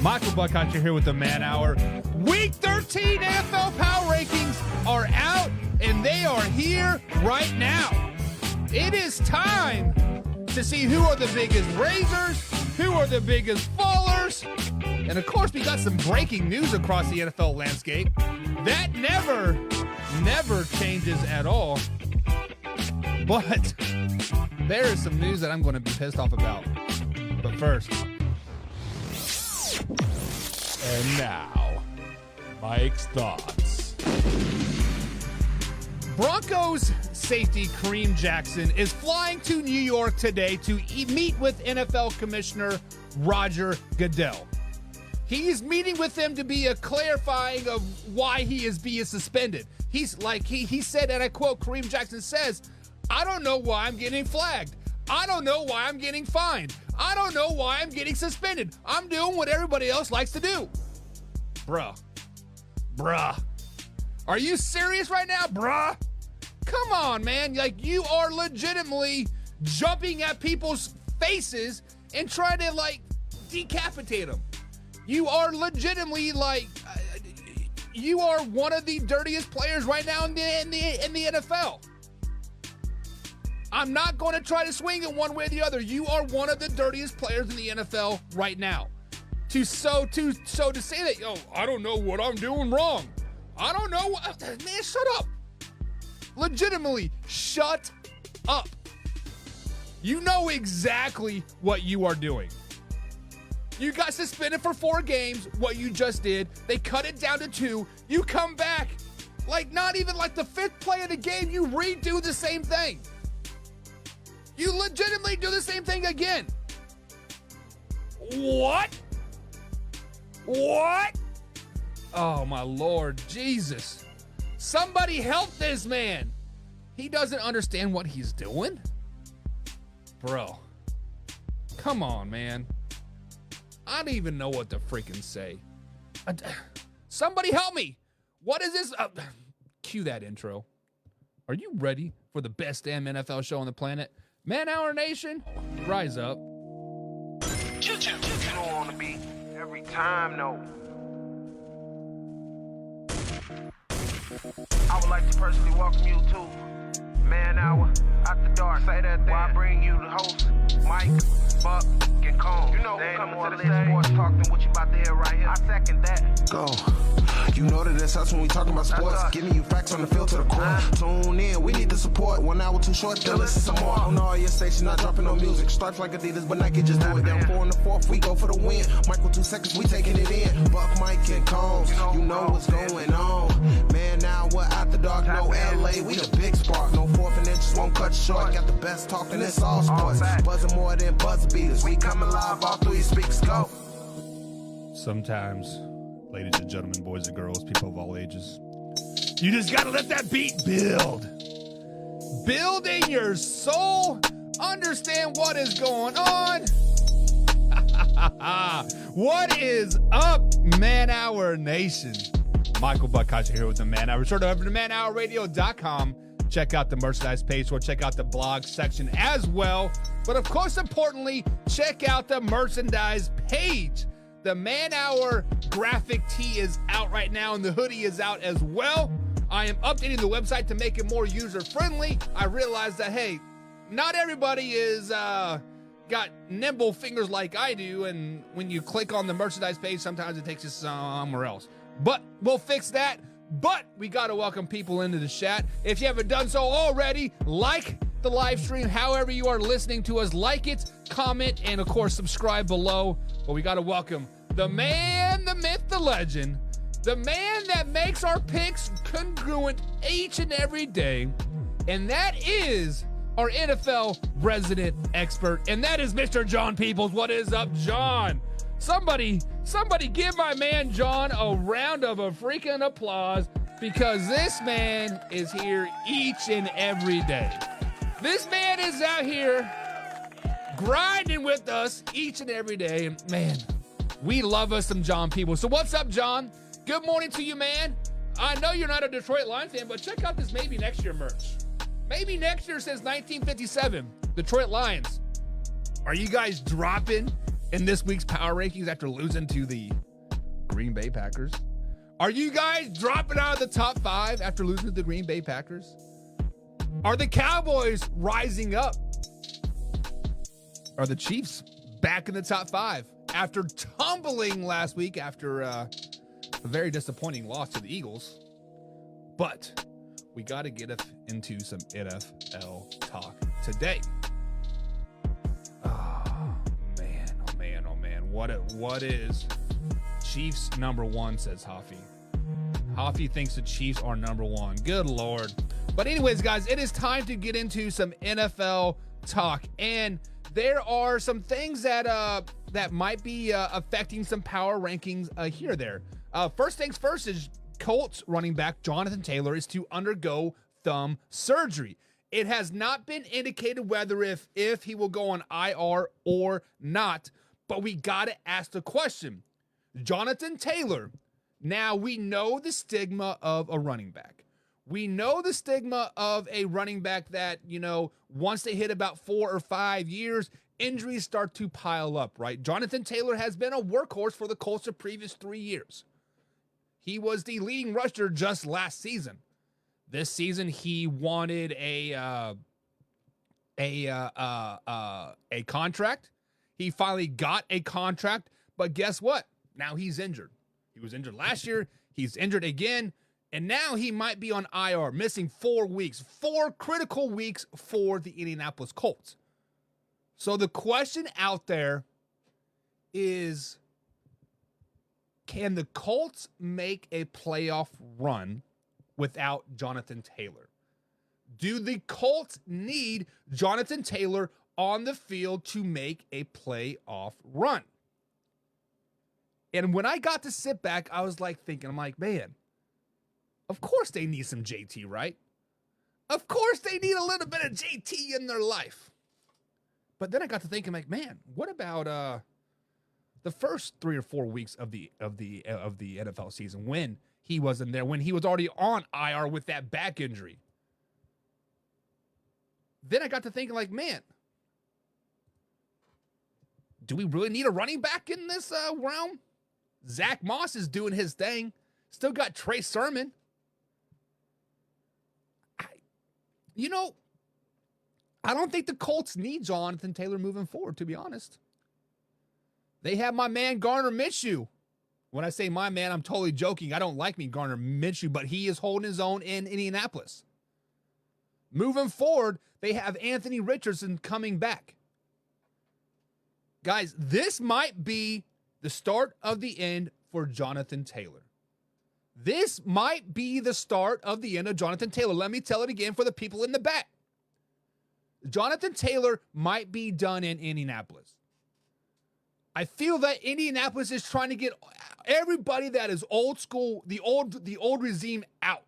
Michael Buckhatcher here with the Man Hour. Week 13 NFL Power Rankings are out, and they are here right now. It is time to see who are the biggest raisers, who are the biggest fallers, and of course, we got some breaking news across the NFL landscape. That never changes at all. But there is some news that I'm going to be pissed off about. But first. And now, Mike's thoughts. Broncos safety Kareem Jackson is flying to New York today to meet with NFL Commissioner Roger Goodell. He's meeting with them to be a clarifying of why he is being suspended. He's like, he said, and I quote, Kareem Jackson says, "I don't know why I'm getting flagged. I don't know why I'm getting fined. I don't know why I'm getting suspended. I'm doing what everybody else likes to do." Bruh. Are you serious right now, bruh? Come on, man. Like, you are legitimately jumping at people's faces and trying to, like, decapitate them. You are legitimately, like, you are one of the dirtiest players right now in the NFL. I'm not going to try to swing it one way or the other. You are one of the dirtiest players in the NFL right now. To say that, yo, I don't know what I'm doing wrong. I don't know. Man, shut up. Legitimately, shut up. You know exactly what you are doing. You got suspended for 4 games, what you just did. They cut it down to 2. You come back, like not even like the 5th play of the game, you redo the same thing. You legitimately do the same thing again. What? Oh, my Lord Jesus. Somebody help this man. He doesn't understand what he's doing? Bro. Come on, man. I don't even know what to freaking say. Somebody help me. What is this? Cue that intro. Are you ready for the best damn NFL show on the planet? Man Hour Nation, rise up. You don't want to be every time, no. I would like to personally welcome you to Man Hour After Dark. Say that thing. Why I bring you the host, Mike, Buck, and Cone. You know who's coming to the stage. Sports talk than what you about to hear right here. I second that. Go. You know that it's us when we talking about sports. Giving you facts on the field to the core. Tune in, we need the support. 1 hour too short, then listen some more. On all your stations, not dropping no music. Stripes like Adidas, but Nike just do it. Down 4 in the 4th, we go for the win. Michael 2 seconds, we taking it in. Buck, Mike, and Combs, you know what's going on. Man, now we're After Dark, no LA, we the big spark. No 4th and inches won't cut short. Got the best talking, it's all sports. Buzzing more than buzz beaters. We coming live, all 3 speakers go. Sometimes, ladies and gentlemen, boys and girls, people of all ages, you just gotta let that beat build. Build in your soul. Understand what is going on. What is up, Man Hour Nation? Michael Buckhatcher here with the Man Hour. Be sure to over to manhourradio.com. Check out the merchandise page or check out the blog section as well. But of course, importantly, check out the merchandise page. The Man Hour graphic tee is out right now, and the hoodie is out as well. I am updating the website to make it more user-friendly. I realized that, hey, not everybody is got nimble fingers like I do, and when you click on the merchandise page, sometimes it takes you somewhere else. But we'll fix that. But we got to welcome people into the chat. If you haven't done so already, like the live stream, however you are listening to us, like it, comment, and of course, subscribe below. But we got to welcome the man, the myth, the legend, the man that makes our picks congruent each and every day, and that is our NFL resident expert, and that is Mr. John Peoples. What is up, John? Somebody give my man John a round of a freaking applause, because this man is here each and every day. This man is out here grinding with us each and every day, and man, we love us some John Peoples. So what's up, John? Good morning to you, man. I know you're not a Detroit Lions fan, but check out this Maybe Next Year merch. Maybe Next Year says 1957, Detroit Lions. Are you guys dropping in this week's power rankings after losing to the Green Bay Packers? Are you guys dropping out of the top 5 after losing to the Green Bay Packers? Are the Cowboys rising up? Are the Chiefs back in the top 5 after tumbling last week after a very disappointing loss to the Eagles? But we got to get into some NFL talk today. Oh, man. What is Chiefs number 1, says Hoffy. Hoffy thinks the Chiefs are number 1. Good Lord. But anyways, guys, it is time to get into some NFL talk. And there are some things that might be affecting some power rankings here or there. First things first is Colts running back Jonathan Taylor is to undergo thumb surgery. It has not been indicated whether if he will go on IR or not, but we got to ask the question. Jonathan Taylor, now we know the stigma of a running back. We know the stigma of a running back that, once they hit about 4 or 5 years, injuries start to pile up, right? Jonathan Taylor has been a workhorse for the Colts the previous 3 years. He was the leading rusher just last season. This season, he wanted a contract. He finally got a contract, but guess what? Now he's injured. He was injured last year. He's injured again, and now he might be on IR, missing 4 weeks, 4 critical weeks for the Indianapolis Colts. So the question out there is, can the Colts make a playoff run without Jonathan Taylor? Do the Colts need Jonathan Taylor on the field to make a playoff run? And when I got to sit back, I was thinking, man, of course they need some JT, right? Of course they need a little bit of JT in their life. But then I got to thinking, man, what about the first 3 or 4 weeks of the NFL season when he wasn't there, when he was already on IR with that back injury? Then I got to thinking, man, do we really need a running back in this realm? Zach Moss is doing his thing. Still got Trey Sermon. I don't think the Colts need Jonathan Taylor moving forward, to be honest. They have my man Gardner Minshew. When I say my man, I'm totally joking. I don't like me Gardner Minshew, but he is holding his own in Indianapolis. Moving forward, they have Anthony Richardson coming back. Guys, this might be the start of the end for Jonathan Taylor. This might be the start of the end of Jonathan Taylor. Let me tell it again for the people in the back. Jonathan Taylor might be done in Indianapolis. I feel that Indianapolis is trying to get everybody that is old school, the old regime out.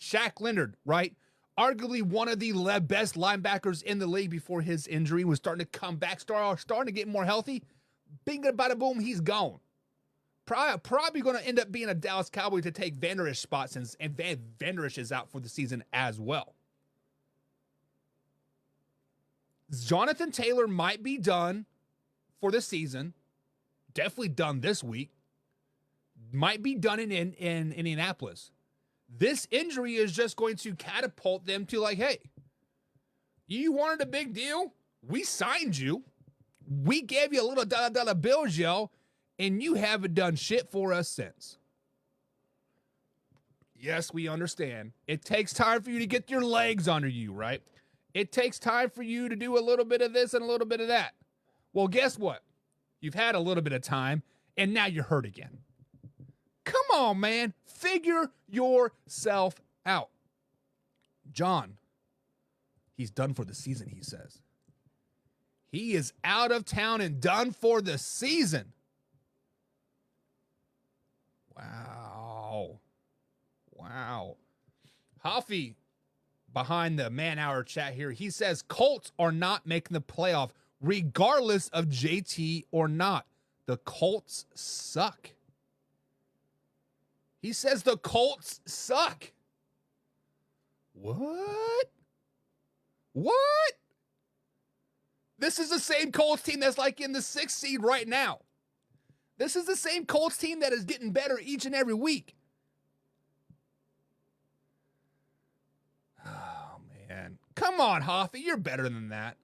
Shaq Leonard, right? Arguably one of the best linebackers in the league before his injury, was starting to come back, starting to get more healthy. Bingo, bada boom, he's gone. Probably going to end up being a Dallas Cowboy to take Vander Esch's spot, since Vander Esch is out for the season as well. Jonathan Taylor might be done for the season. Definitely done this week. Might be done in Indianapolis. This injury is just going to catapult them to hey, you wanted a big deal? We signed you. We gave you a little dollar bills, yo, and you haven't done shit for us since. Yes, we understand. It takes time for you to get your legs under you, right? It takes time for you to do a little bit of this and a little bit of that. Well, guess what? You've had a little bit of time, and now you're hurt again. Come on, man. Figure yourself out. John, he's done for the season, he says. He is out of town and done for the season. Wow. Huffy, behind the man-hour chat here, he says Colts are not making the playoff regardless of JT or not. The Colts suck. He says the Colts suck. What? This is the same Colts team that's like in the 6th seed right now. This is the same Colts team that is getting better each and every week. Oh, man. Come on, Hoffy. You're better than that.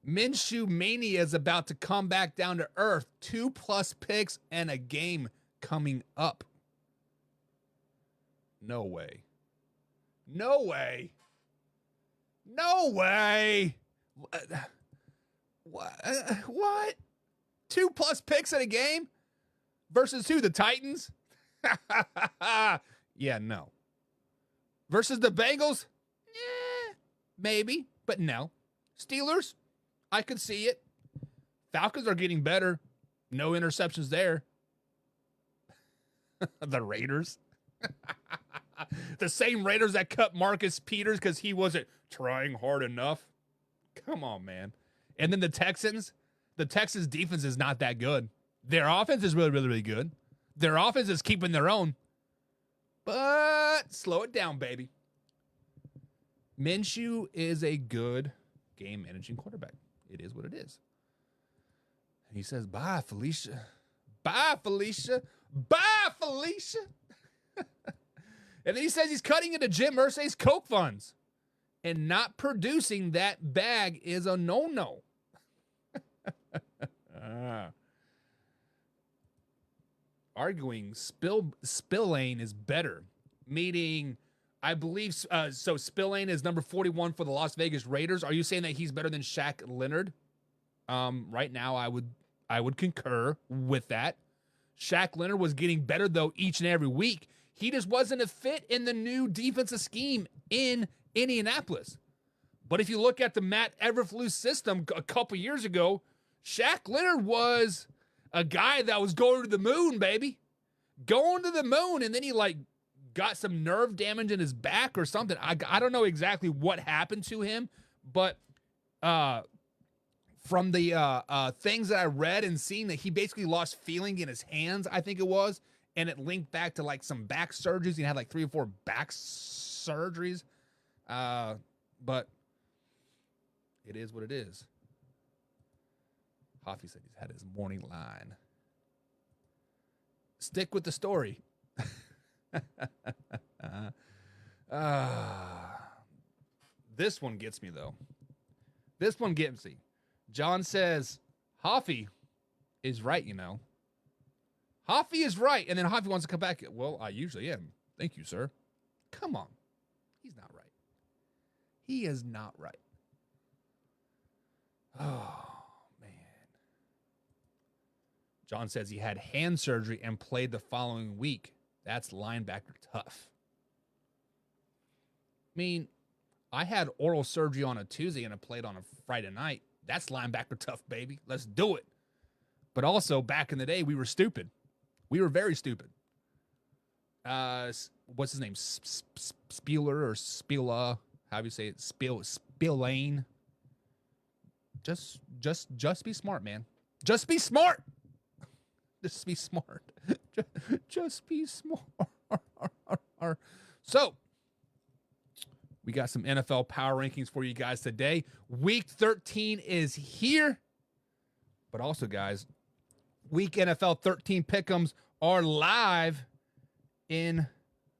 Minshew Mania is about to come back down to earth. 2+ picks and a game coming up. No way. No way. No way. What? 2+ picks in a game? Versus who? The Titans? Yeah, no. Versus the Bengals? Maybe, but no. Steelers? I could see it. Falcons are getting better. No interceptions there. The Raiders? The same Raiders that cut Marcus Peters because he wasn't trying hard enough. Come on, man. And then the Texans defense is not that good. Their offense is really, really, really good. Their offense is keeping their own. But slow it down, baby. Minshew is a good game managing quarterback. It is what it is. And he says, bye, Felicia. Bye, Felicia. Bye, Felicia. And then he says he's cutting into Jim Irsay's Coke funds. And not producing that bag is a no-no. Arguing Spillane is better. Meaning, I believe, so Spillane is number 41 for the Las Vegas Raiders. Are you saying that he's better than Shaq Leonard? Right now, I would concur with that. Shaq Leonard was getting better, though, each and every week. He just wasn't a fit in the new defensive scheme in Indianapolis. But if you look at the Matt Eberflus system a couple years ago, Shaq Leonard was a guy that was going to the moon, baby. Going to the moon, and then he, got some nerve damage in his back or something. I don't know exactly what happened to him, but from the things that I read and seen, that he basically lost feeling in his hands, I think it was, and it linked back to some back surgeries. He had 3 or 4 back surgeries, but it is what it is. Hoffy said he's had his morning line. Stick with the story. This one gets me, though. This one gets me. John says, Hoffy is right, you know. Hoffy is right. And then Hoffy wants to come back. Well, I usually am. Thank you, sir. Come on. He's not right. He is not right. Oh, man. John says he had hand surgery and played the following week. That's linebacker tough. I mean, I had oral surgery on a Tuesday and I played on a Friday night. That's linebacker tough, baby. Let's do it. But also, back in the day, we were stupid. We were very stupid. What's his name? Spieler or Spila? How do you say it? Spillane. Just be smart, man. Just be smart. Just be smart. Just be smart. So, we got some NFL power rankings for you guys today. Week 13 is here. But also, guys, week NFL 13 pick'ems are live in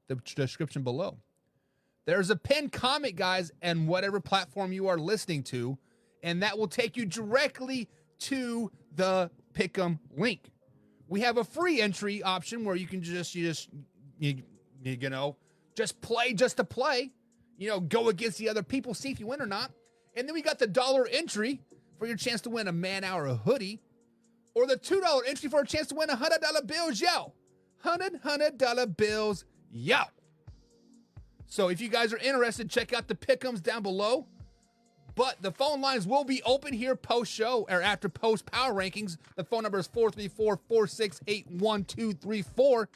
the description below. There's a pinned comment, guys, and whatever platform you are listening to, and that will take you directly to the pick'em link. We have a free entry option where you can just play just to play, go against the other people, see if you win or not. And then we got the $1 entry for your chance to win a Man Hour hoodie, or the $2 entry for a chance to win $100 bills, yo. $100 bills, yo. So if you guys are interested, check out the pick'ems down below. But the phone lines will be open here post-show or after post power rankings. The phone number is 434-468-1234.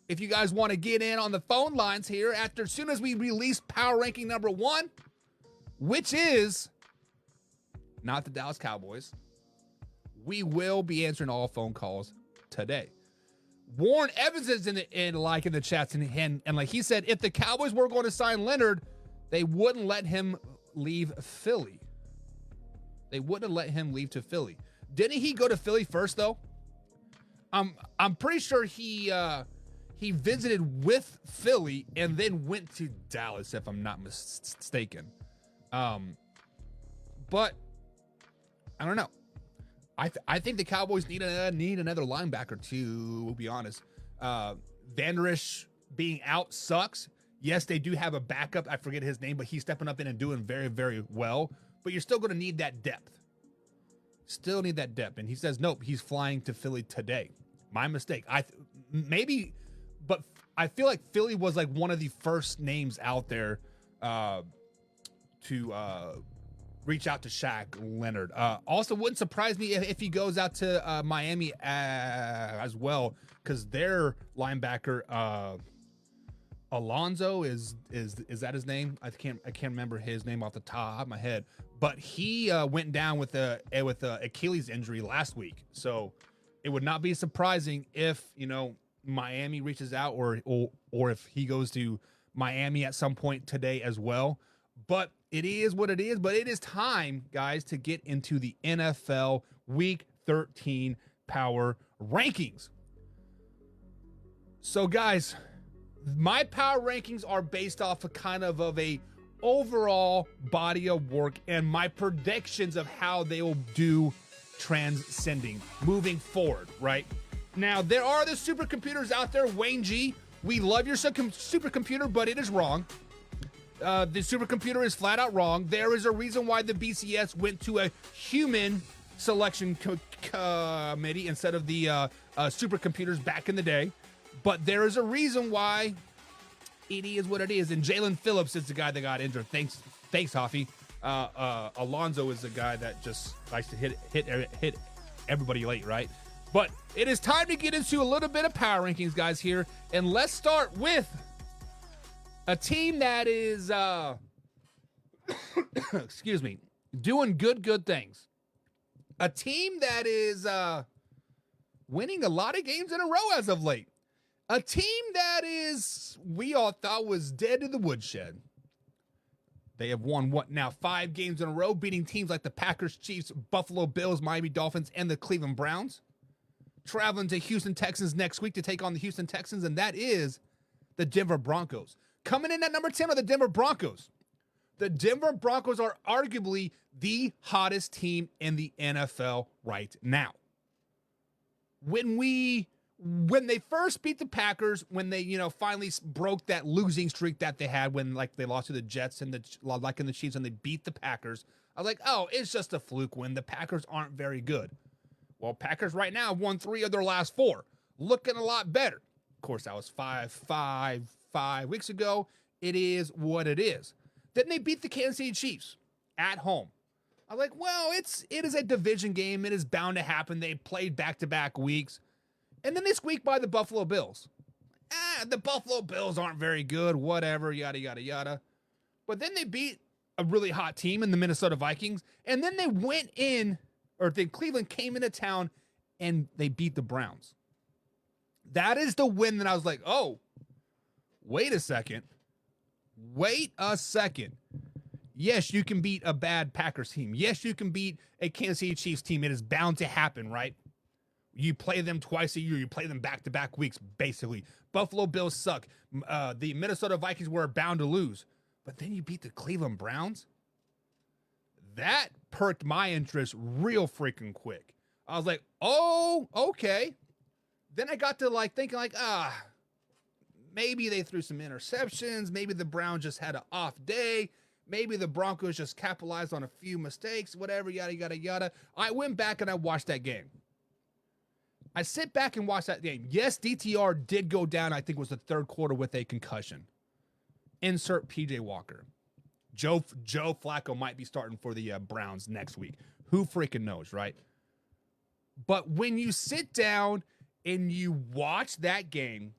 If you guys want to get in on the phone lines here as soon as we release power ranking number 1, which is not the Dallas Cowboys, we will be answering all phone calls today. Warren Evans is in the chats, and like he said, if the Cowboys were going to sign Leonard, they wouldn't let him leave Philly. They wouldn't have let him leave to Philly. Didn't he go to Philly first, though? I'm pretty sure he visited with Philly and then went to Dallas, if I'm not mistaken. But I don't know. I think the Cowboys need another linebacker, to be honest. Vander Esch being out sucks. Yes, they do have a backup. I forget his name, but he's stepping up in and doing very, very well. But you're still going to need that depth. Still need that depth. And he says, nope, he's flying to Philly today. My mistake. But I feel like Philly was like one of the first names out there to reach out to Shaq Leonard. Also, wouldn't surprise me if he goes out to Miami as well, because their linebacker Alonzo is that his name? I can't remember his name off the top of my head, but he went down with a Achilles injury last week. So it would not be surprising if Miami reaches out or if he goes to Miami at some point today as well. But it is what it is. But it is time, guys, to get into the NFL Week 13 power rankings. So, guys, my power rankings are based off of kind of a overall body of work and my predictions of how they will do transcending, moving forward, right? Now, there are the supercomputers out there. Wayne G, we love your supercomputer, but it is wrong. The supercomputer is flat out wrong. There is a reason why the BCS went to a human selection committee instead of the supercomputers back in the day. But there is a reason why it is what it is. And Jalen Phillips is the guy that got injured. Thanks, Hoffy. Alonzo is the guy that just likes to hit everybody late, right? But it is time to get into a little bit of power rankings, guys, here. And let's start with a team that is, excuse me, doing good things. A team that is winning a lot of games in a row as of late. A team that we all thought was dead to the woodshed. They have won, 5 games in a row, beating teams like the Packers, Chiefs, Buffalo Bills, Miami Dolphins, and the Cleveland Browns. Traveling to Houston Texans next week to take on the Houston Texans, and that is the Denver Broncos. Coming in at number 10 are the Denver Broncos. The Denver Broncos are arguably the hottest team in the NFL right now. When they first beat the Packers, when they, finally broke that losing streak that they had when they lost to the Jets and the Chiefs and they beat the Packers, I was like, oh, it's just a fluke win. The Packers aren't very good. Well, Packers right now have won 3 of their last 4. Looking a lot better. Of course, that was 5 weeks ago. It is what it is. Then they beat the Kansas City Chiefs at home. I was like, well, it is a division game. It is bound to happen. They played back-to-back weeks. And then they squeaked by the Buffalo Bills. The Buffalo Bills aren't very good, whatever, yada, yada, yada. But then they beat a really hot team in the Minnesota Vikings. And then they Cleveland came into town and they beat the Browns. That is the win that I was like, oh, wait a second. Yes, you can beat a bad Packers team. Yes, you can beat a Kansas City Chiefs team. It is bound to happen, right? You play them twice a year. You play them back-to-back weeks, basically. Buffalo Bills suck. The Minnesota Vikings were bound to lose. But then you beat the Cleveland Browns? That perked my interest real freaking quick. I was like, oh, okay. Then I got to thinking maybe they threw some interceptions. Maybe the Browns just had an off day. Maybe the Broncos just capitalized on a few mistakes, whatever, yada, yada, yada. I went back and I watched that game. I sit back and watch that game. Yes, DTR did go down, I think it was the third quarter with a concussion. Insert PJ Walker. Joe Flacco might be starting for the Browns next week. Who freaking knows, right? But when you sit down and you watch that game,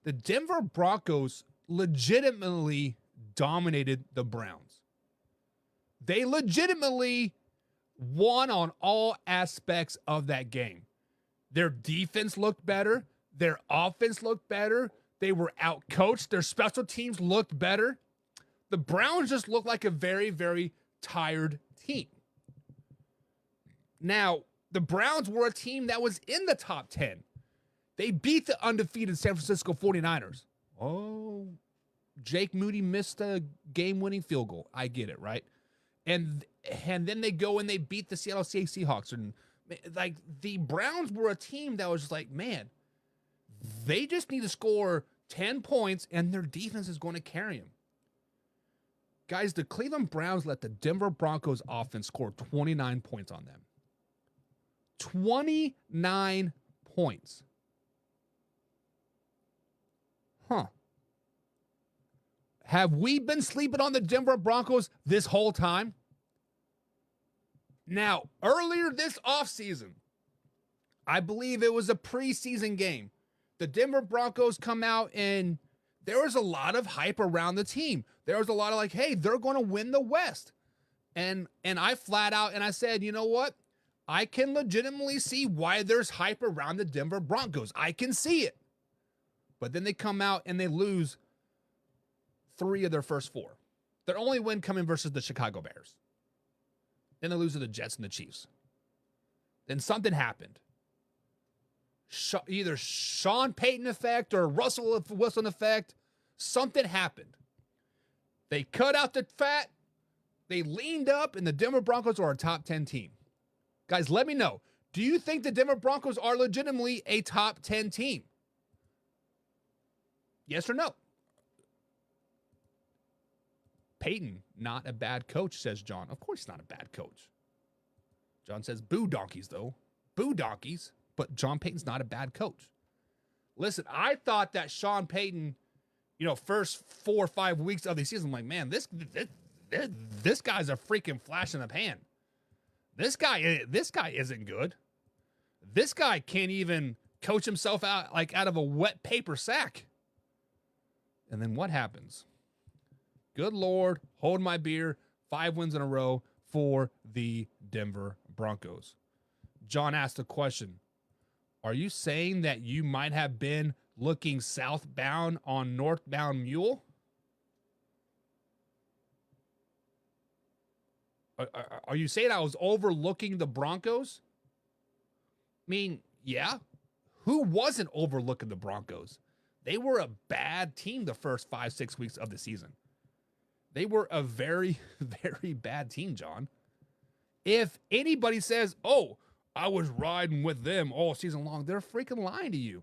the Denver Broncos legitimately dominated the Browns. They legitimately won on all aspects of that game. Their defense looked better. Their offense looked better. They were outcoached. Their special teams looked better. The Browns just looked like a very, very tired team. Now, the Browns were a team that was in the top 10. They beat the undefeated San Francisco 49ers. Oh, Jake Moody missed a game-winning field goal. I get it, right? And then they go and they beat the Seattle Seahawks. And like, the Browns were a team that was just like, man, they just need to score 10 points and their defense is going to carry them. Guys, the Cleveland Browns let the Denver Broncos offense score 29 points on them. 29 points. Huh. Have we been sleeping on the Denver Broncos this whole time? Now, earlier this offseason, I believe it was a preseason game. The Denver Broncos come out and there was a lot of hype around the team. There was a lot of like, hey, they're going to win the West. And I flat out and I said, you know what? I can legitimately see why there's hype around the Denver Broncos. I can see it. But then they come out and they lose 3 of their first 4. Their only win coming versus the Chicago Bears. Then they lose to the Jets and the Chiefs. Then something happened. Either Sean Payton effect or Russell Wilson effect. Something happened. They cut out the fat. They leaned up, and the Denver Broncos are a top 10 team. Guys, let me know. Do you think the Denver Broncos are legitimately a top 10 team? Yes or no? Peyton, not a bad coach, says John. Of course he's not a bad coach. John says, boo donkeys, though. Boo donkeys. But John Payton's not a bad coach. Listen, I thought that Sean Payton, first 4 or 5 weeks of the season, I'm like, man, this guy's a freaking flash in the pan. This guy isn't good. This guy can't even coach himself out of a wet paper sack. And then what happens? Good Lord, hold my beer. 5 wins in a row for the Denver Broncos. John asked a question. Are you saying that you might have been looking southbound on northbound mule? Are you saying I was overlooking the Broncos? I mean, yeah. Who wasn't overlooking the Broncos? They were a bad team the first 5-6 weeks of the season. They were a very, very bad team, John. If anybody says, oh, I was riding with them all season long, they're freaking lying to you.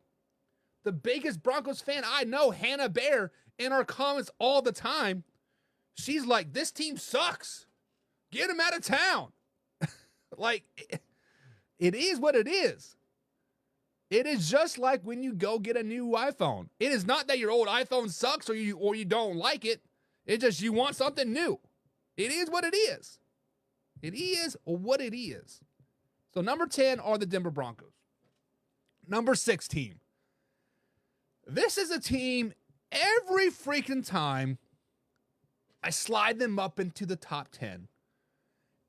The biggest Broncos fan I know, Hannah Bear, in our comments all the time, she's like, this team sucks. Get them out of town. It is what it is. It is just like when you go get a new iPhone. It is not that your old iPhone sucks or you don't like it. It's just you want something new. It is what it is. It is what it is. So number 10 are the Denver Broncos. Number 6 team. This is a team every freaking time I slide them up into the top 10.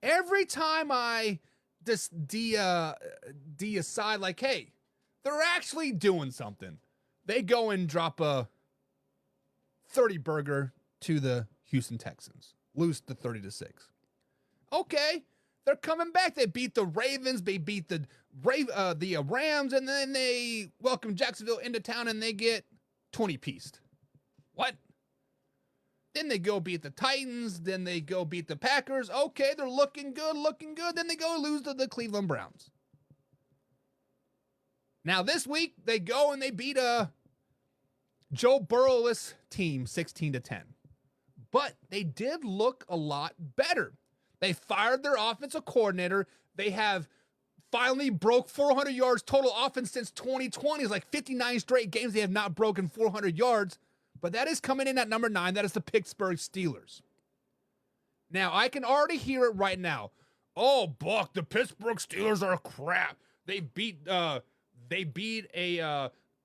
Every time I just decide like, hey, they're actually doing something. They go and drop a 30 burger to the Houston Texans. Lose to 30-6. Okay, they're coming back. They beat the Ravens. They beat the Rams, and then they welcome Jacksonville into town, and they get 20-pieced. What? Then they go beat the Titans. Then they go beat the Packers. Okay, they're looking good. Then they go lose to the Cleveland Browns. Now this week, they go and they beat a Joe Burrow-less team 16-10. But they did look a lot better. They fired their offensive coordinator. They have finally broke 400 yards total offense since 2020. It's like 59 straight games they have not broken 400 yards. But that is coming in at number 9. That is the Pittsburgh Steelers. Now, I can already hear it right now. Oh, Buck, the Pittsburgh Steelers are crap. They beat a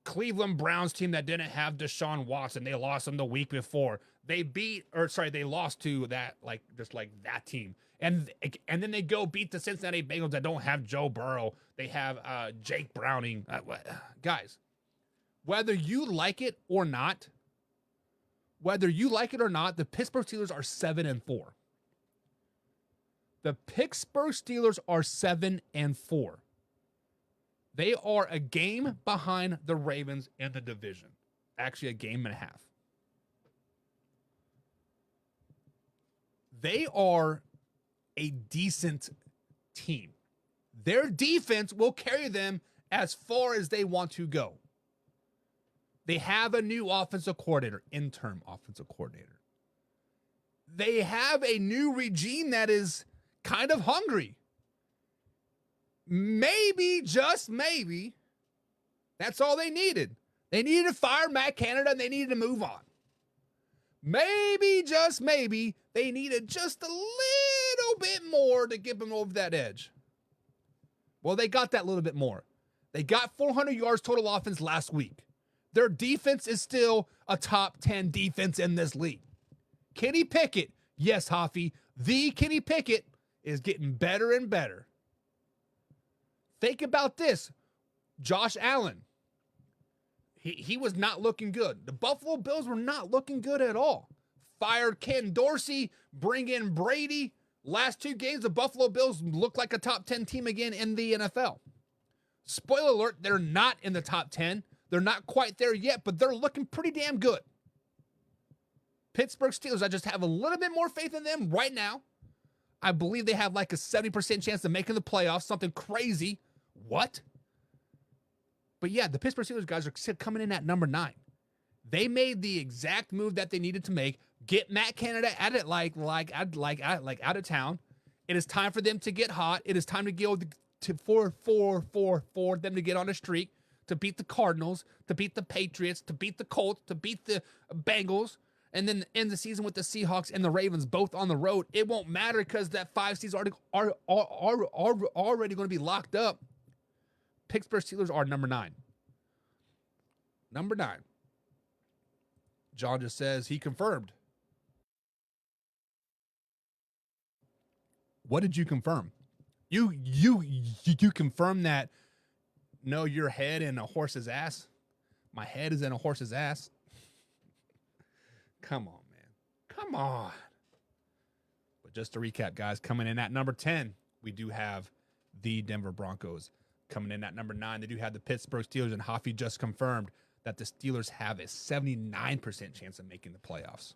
Cleveland Browns team that didn't have Deshaun Watson. They lost them the week before. They lost to that, that team. And then they go beat the Cincinnati Bengals that don't have Joe Burrow. They have Jake Browning. Guys, whether you like it or not, the Pittsburgh Steelers are 7-4. The Pittsburgh Steelers are 7-4. They are a game behind the Ravens in the division. Actually, a game and a half. They are a decent team. Their defense will carry them as far as they want to go. They have a new offensive coordinator, interim offensive coordinator. They have a new regime that is kind of hungry. Maybe, just maybe, that's all they needed. They needed to fire Matt Canada and they needed to move on. Maybe, just maybe, they needed just a little bit more to get them over that edge. Well, they got that little bit more. They got 400 yards total offense last week. Their defense is still a top 10 defense in this league. Kenny Pickett, yes, Hoffy, the Kenny Pickett is getting better and better. Think about this. Josh Allen, he was not looking good. The Buffalo Bills were not looking good at all. Fired Ken Dorsey, bring in Brady. Last 2 games, the Buffalo Bills look like a top 10 team again in the NFL. Spoiler alert, they're not in the top 10. They're not quite there yet, but they're looking pretty damn good. Pittsburgh Steelers, I just have a little bit more faith in them right now. I believe they have like a 70% chance of making the playoffs, something crazy. What? But yeah, the Pittsburgh Steelers guys are coming in at number 9. They made the exact move that they needed to make. Get Matt Canada at it out of town. It is time for them to get hot. It is time to go for them to get on a streak, to beat the Cardinals, to beat the Patriots, to beat the Colts, to beat the Bengals, and then end the season with the Seahawks and the Ravens both on the road. It won't matter because that 5 seeds are already going to be locked up. Pittsburgh Steelers are number 9. Number 9. John just says he confirmed. What did you confirm? You confirm that no, your head in a horse's ass? My head is in a horse's ass? Come on, man. Come on. But just to recap, guys, coming in at number 10, we do have the Denver Broncos. Coming in at number 9, they do have the Pittsburgh Steelers, and Hoffy just confirmed that the Steelers have a 79% chance of making the playoffs.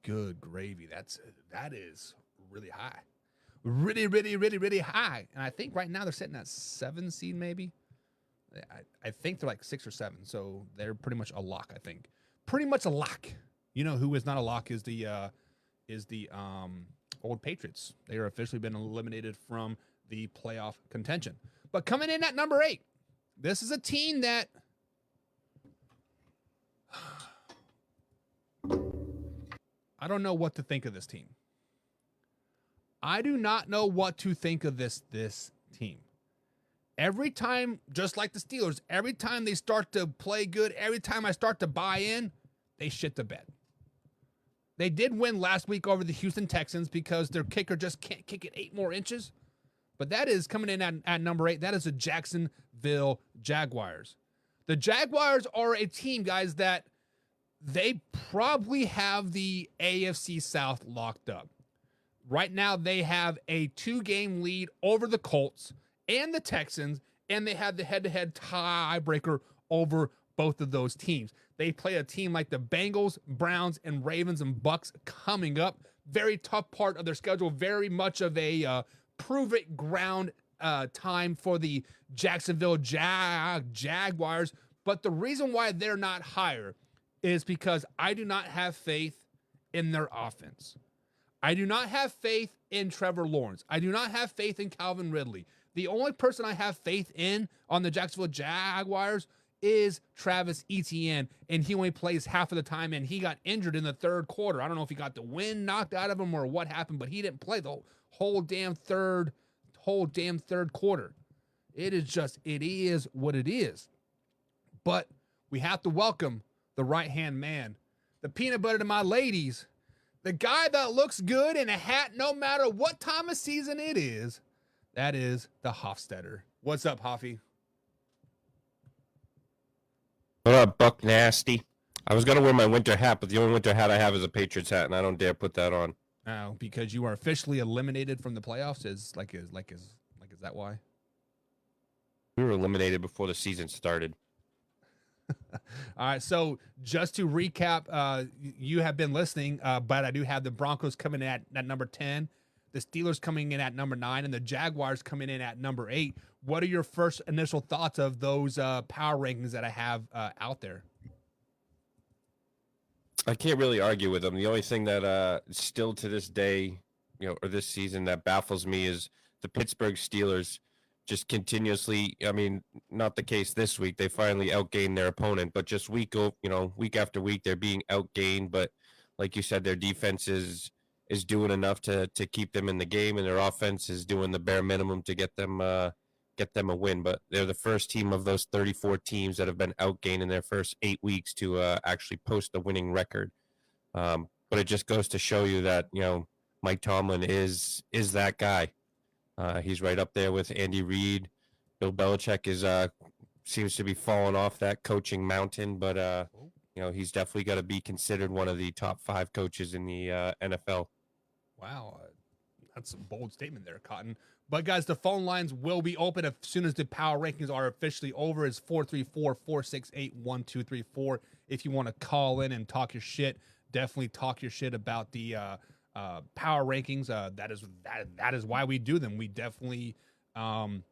Good gravy. That is really high. Really high. And I think right now they're sitting at 7 seed maybe. I think they're like 6 or 7, so they're pretty much a lock, I think. Pretty much a lock. You know who is not a lock is the old Patriots. They are officially been eliminated from the playoff contention. But coming in at number 8, this is a team that I don't know what to think of this team. I do not know what to think of this team. Every time, just like the Steelers, every time they start to play good, every time I start to buy in, they shit the bed. They did win last week over the Houston Texans because their kicker just can't kick it 8 more inches. But that is coming in at number 8. That is the Jacksonville Jaguars. The Jaguars are a team, guys, that they probably have the AFC South locked up. Right now, they have a 2-game lead over the Colts and the Texans, and they have the head-to-head tiebreaker over both of those teams. They play a team like the Bengals, Browns, and Ravens and Bucks coming up. Very tough part of their schedule. Very much of a prove-it ground time for the Jacksonville Jaguars. But the reason why they're not higher is because I do not have faith in their offense. I do not have faith in Trevor Lawrence. I do not have faith in Calvin Ridley. The only person I have faith in on the Jacksonville Jaguars is Travis Etienne, and he only plays half of the time, and he got injured in the 3rd quarter. I don't know if he got the wind knocked out of him or what happened, but he didn't play the whole damn third quarter. It is what it is. But we have to welcome the right-hand man, the peanut butter to my ladies, the guy that looks good in a hat no matter what time of season it is. That is the Hofstetter. What's up, Hoffy? What up, Buck Nasty? I was going to wear my winter hat, but the only winter hat I have is a Patriots hat, and I don't dare put that on. Because you are officially eliminated from the playoffs. Is that why? We were eliminated before the season started. All right, so just to recap, you have been listening, but I do have the Broncos coming in at number 10, the Steelers coming in at number 9, and the Jaguars coming in at number 8. What are your first initial thoughts of those power rankings that I have out there? I can't really argue with them. The only thing that still to this day, or this season, that baffles me is the Pittsburgh Steelers just continuously. I mean, not the case this week. They finally outgained their opponent, but just week after week, they're being outgained. But like you said, their defense is doing enough to keep them in the game, and their offense is doing the bare minimum to get them a win. But they're the first team of those 34 teams that have been outgained in their first 8 weeks to actually post a winning record. But it just goes to show you that Mike Tomlin is that guy. He's right up there with Andy Reid. Bill Belichick seems to be falling off that coaching mountain, but he's definitely got to be considered one of the top 5 coaches in the NFL. Wow, that's a bold statement there, Cotton. But guys, the phone lines will be open as soon as the power rankings are officially over. It's 434-468-1234. If you want to call in and talk your shit, definitely talk your shit about the power rankings. That is why we do them. We definitely enjoy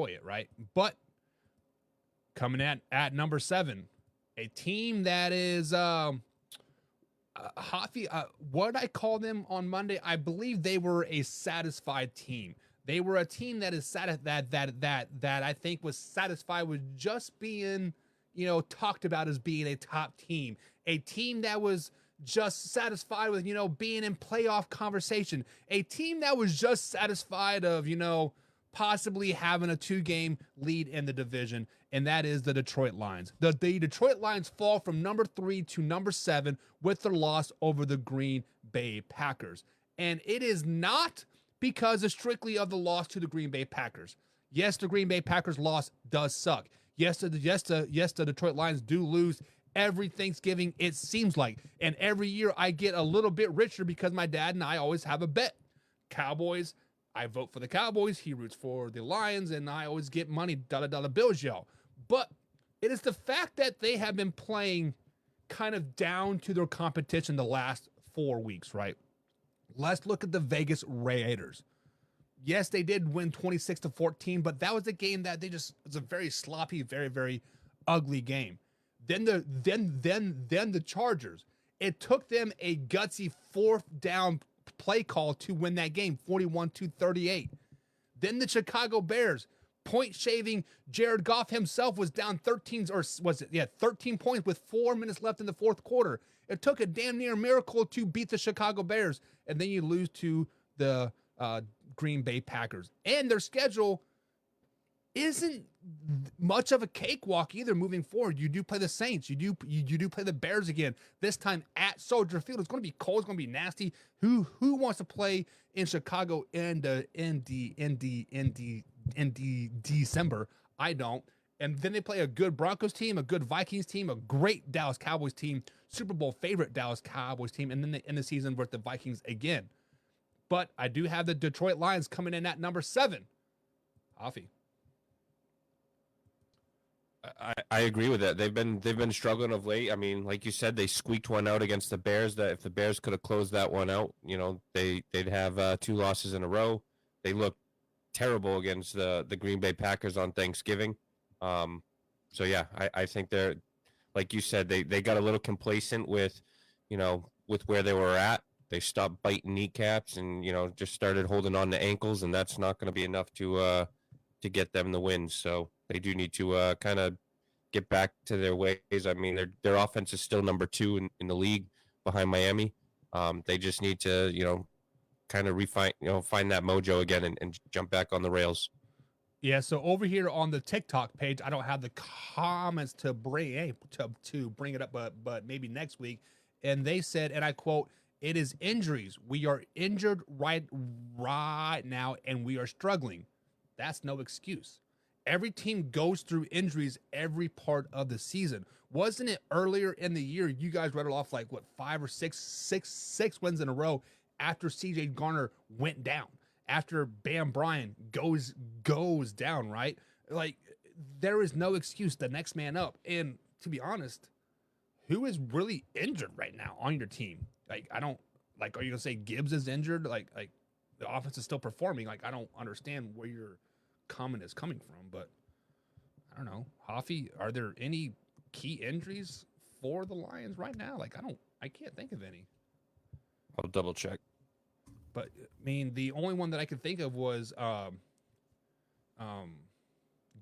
it, right? But coming at number 7, a team that is Hoffy, what did I call them on Monday? I believe they were a satisfied team. They were a team that is that I think was satisfied with just being, talked about as being a top team, a team that was just satisfied with, being in playoff conversation, a team that was just satisfied of, possibly having a 2-game lead in the division, and that is the Detroit Lions. The Detroit Lions fall from number 3 to number 7 with their loss over the Green Bay Packers. And it is not because strictly of the loss to the Green Bay Packers. Yes, the Green Bay Packers loss does suck. Yes, the Detroit Lions do lose every Thanksgiving, it seems like. And every year I get a little bit richer because my dad and I always have a bet. Cowboys, I vote for the Cowboys, he roots for the Lions, and I always get money, dollar bills, y'all. But it is the fact that they have been playing kind of down to their competition the last 4 weeks, right? Let's look at the Vegas Raiders. Yes, they did win 26-14, but that was a game that it was a very sloppy, very, very ugly game. Then the Chargers. It took them a gutsy 4th down play call to win that game, 41-38. Then the Chicago Bears, point shaving Jared Goff himself was down 13 points with 4 minutes left in the 4th quarter. It took a damn near miracle to beat the Chicago Bears, and then you lose to the Green Bay Packers. And their schedule isn't much of a cakewalk either moving forward. You do play the Saints. You do play the Bears again, this time at Soldier Field. It's going to be cold. It's going to be nasty. Who wants to play in Chicago in December? I don't. And then they play a good Broncos team, a good Vikings team, a great Dallas Cowboys team, Super Bowl favorite Dallas Cowboys team, and then they end the season with the Vikings again. But I do have the Detroit Lions coming in at number 7. Offie. I agree with that. They've been struggling of late. I mean, like you said, they squeaked one out against the Bears. That if the Bears could have closed that one out, they'd have 2 losses in a row. They looked terrible against the Green Bay Packers on Thanksgiving. So yeah, I think they're, like you said, they got a little complacent with where they were at. They stopped biting kneecaps and just started holding on to ankles, and that's not going to be enough to get them the win. So they do need to kind of get back to their ways. I mean, their offense is still number 2 in the league behind Miami. They just need to, kind of find that mojo again and jump back on the rails. Yeah, so over here on the TikTok page, I don't have the comments to bring it up, but maybe next week. And they said, and I quote, "It is injuries. We are injured right now, and we are struggling. That's no excuse. every team goes through injuries every part of the season. Wasn't it earlier in the year you guys read it off like what 5 or 6 wins in a row after CJ Garner went down, after Bam Bryan goes down, right? Like there is no excuse. The next man up. And to be honest, who is really injured right now on your team? Like are you gonna say Gibbs is injured? Like the offense is still performing. Like I don't understand where your comment is coming from, but I don't know. Hoffy, are there any key injuries for the Lions right now? Like I can't think of any. I'll double check. But I mean, the only one that I could think of was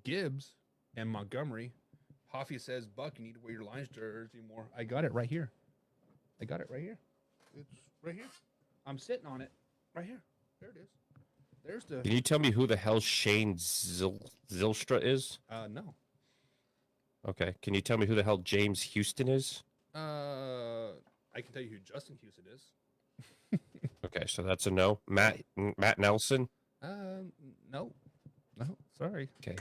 Gibbs and Montgomery. Hoffy says, "Buck, you need to wear your Lions jersey more." I got it right here. It's right here. I'm sitting on it right here. There it is. There's the. Can you tell me who the hell Shane Zylstra is? No. Okay. Can you tell me who the hell James Houston is? I can tell you who Justin Houston is. Okay, so that's a no. Matt Nelson. No, sorry. Okay.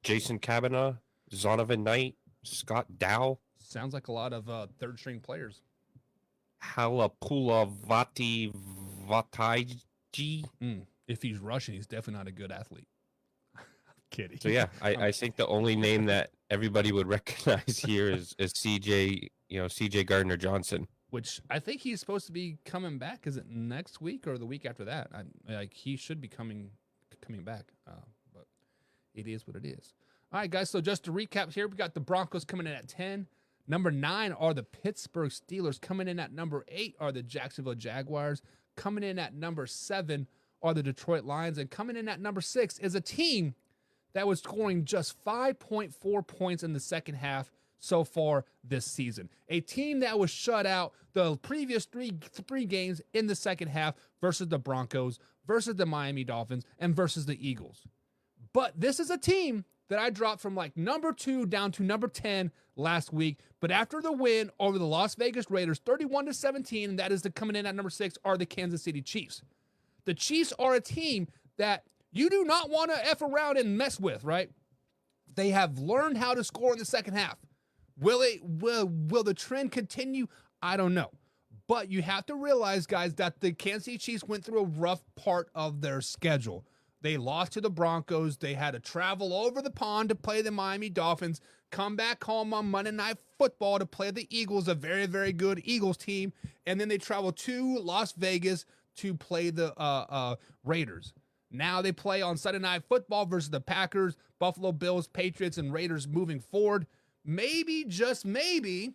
Jason Kavanaugh, Zonovan Knight, Scott Dow. Sounds like a lot of third string players. Halapula Vataiji. If he's Russian, he's definitely not a good athlete. I'm kidding. So yeah, I think the only name that everybody would recognize here is CJ Gardner Johnson. Which I think he's supposed to be coming back. Is it next week or the week after that? He should be coming back. But it is what it is. All right, guys. So just to recap here, we got the Broncos coming in at 10. Number 9 are the Pittsburgh Steelers. Coming in at number 8 are the Jacksonville Jaguars. Coming in at number 7 are the Detroit Lions. And coming in at number 6 is a team that was scoring just 5.4 points in the second half so far this season. A team that was shut out the previous three games in the second half versus the Broncos, versus the Miami Dolphins, and versus the Eagles. But this is a team that I dropped from like number 2 down to number 10 last week. But after the win over the Las Vegas Raiders, 31-17, and that is the coming in at number 6 are the Kansas City Chiefs. The Chiefs are a team that you do not want to F around and mess with, right? They have learned how to score in the second half. Will the trend continue? I don't know. But you have to realize, guys, that the Kansas City Chiefs went through a rough part of their schedule. They lost to the Broncos. They had to travel over the pond to play the Miami Dolphins, come back home on Monday Night Football to play the Eagles, a very, very good Eagles team. And then they travel to Las Vegas to play the Raiders. Now they play on Sunday Night Football versus the Packers, Buffalo Bills, Patriots, and Raiders moving forward. Maybe, just maybe,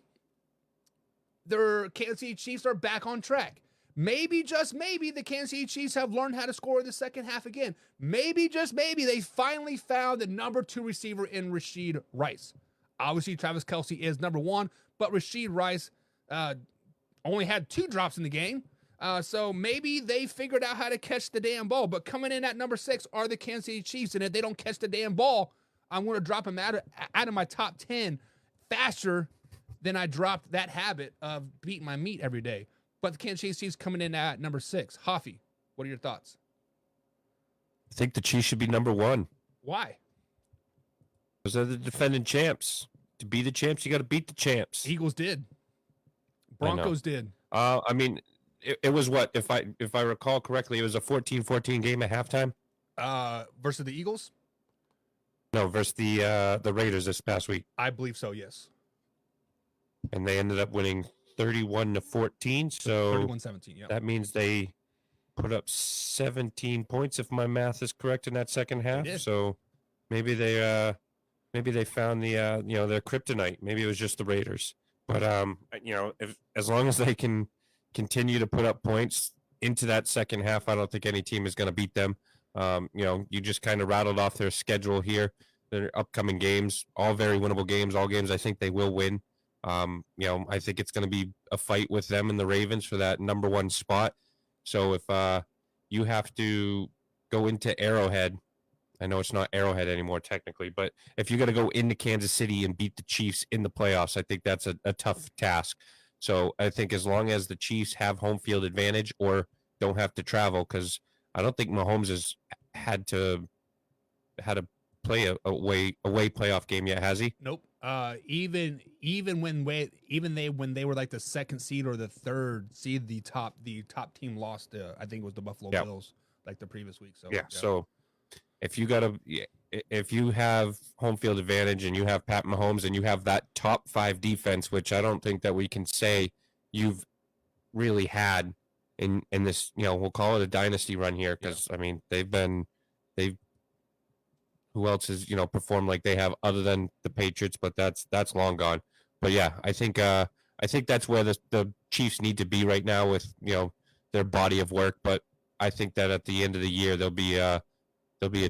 their Kansas City Chiefs are back on track. Maybe, just maybe, the Kansas City Chiefs have learned how to score in the second half again. Maybe, just maybe, they finally found the number 2 receiver in Rashid Rice. Obviously, Travis Kelce is number 1, but Rashid Rice only had 2 drops in the game. So maybe they figured out how to catch the damn ball. But coming in at number 6 are the Kansas City Chiefs, and if they don't catch the damn ball, I'm going to drop them out of my top 10 faster than I dropped that habit of beating my meat every day. But the Kansas City Chiefs coming in at number 6. Hoffy, what are your thoughts? I think the Chiefs should be number 1. Why? Because they're the defending champs. To be the champs, you got to beat the champs. Eagles did. Broncos did. I mean, it was what, if I recall correctly, it was a 14-14 game at halftime. Versus the Eagles? No, versus the Raiders this past week. I believe so, yes. And they ended up winning 31-14. So 31-17, yeah. that means they put up 17 points, if my math is correct, in that second half. So maybe they found the their kryptonite. Maybe it was just the Raiders. But as long as they can continue to put up points into that second half, I don't think any team is going to beat them. You just kind of rattled off their schedule here. Their upcoming games, all very winnable games, all games I think they will win. I think it's going to be a fight with them and the Ravens for that number 1 spot. So if you have to go into Arrowhead, I know it's not Arrowhead anymore technically, but if you got to go into Kansas City and beat the Chiefs in the playoffs, I think that's a tough task. So I think as long as the Chiefs have home field advantage or don't have to travel, because I don't think Mahomes has had to play a away playoff game yet, has he? Nope. Even when they were like the second seed or the third seed, the top team lost. I think it was the Buffalo Bills like the previous week. So So if you have home field advantage and you have Pat Mahomes and you have that top 5 defense, which I don't think that we can say you've really had in this, we'll call it a dynasty run here, because I mean who else has performed like they have other than the Patriots, but that's long gone. But yeah, I think that's where the Chiefs need to be right now with their body of work. But I think that at the end of the year they'll be a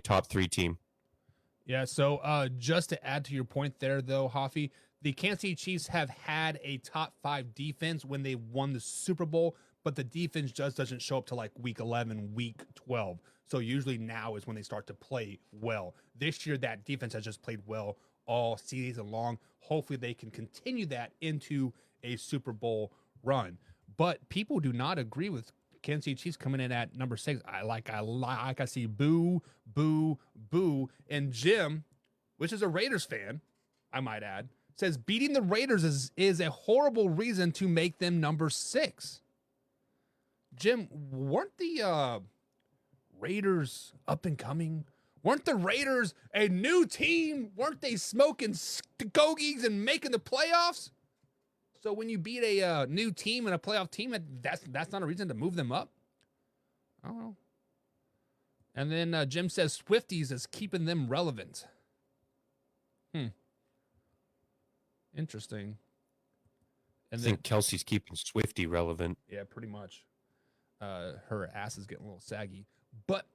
top 3 team. Yeah. So just to add to your point there, though, Hoffy, the Kansas City Chiefs have had a top 5 defense when they won the Super Bowl, but the defense just doesn't show up to like week 11, week 12. So usually now is when they start to play well. This year, that defense has just played well all season long. Hopefully they can continue that into a Super Bowl run. But people do not agree with Kansas City Chiefs coming in at number 6. I see boo, boo, boo. And Jim, which is a Raiders fan, I might add, says beating the Raiders is a horrible reason to make them number 6. Jim, weren't the Raiders up and coming? Weren't the Raiders a new team? Weren't they smoking stogies and making the playoffs? So when you beat a new team and a playoff team, that's not a reason to move them up? I don't know. And then Jim says Swifties is keeping them relevant. Interesting. And I think Kelsey's keeping Swifty relevant. Yeah, pretty much. Her ass is getting a little saggy. But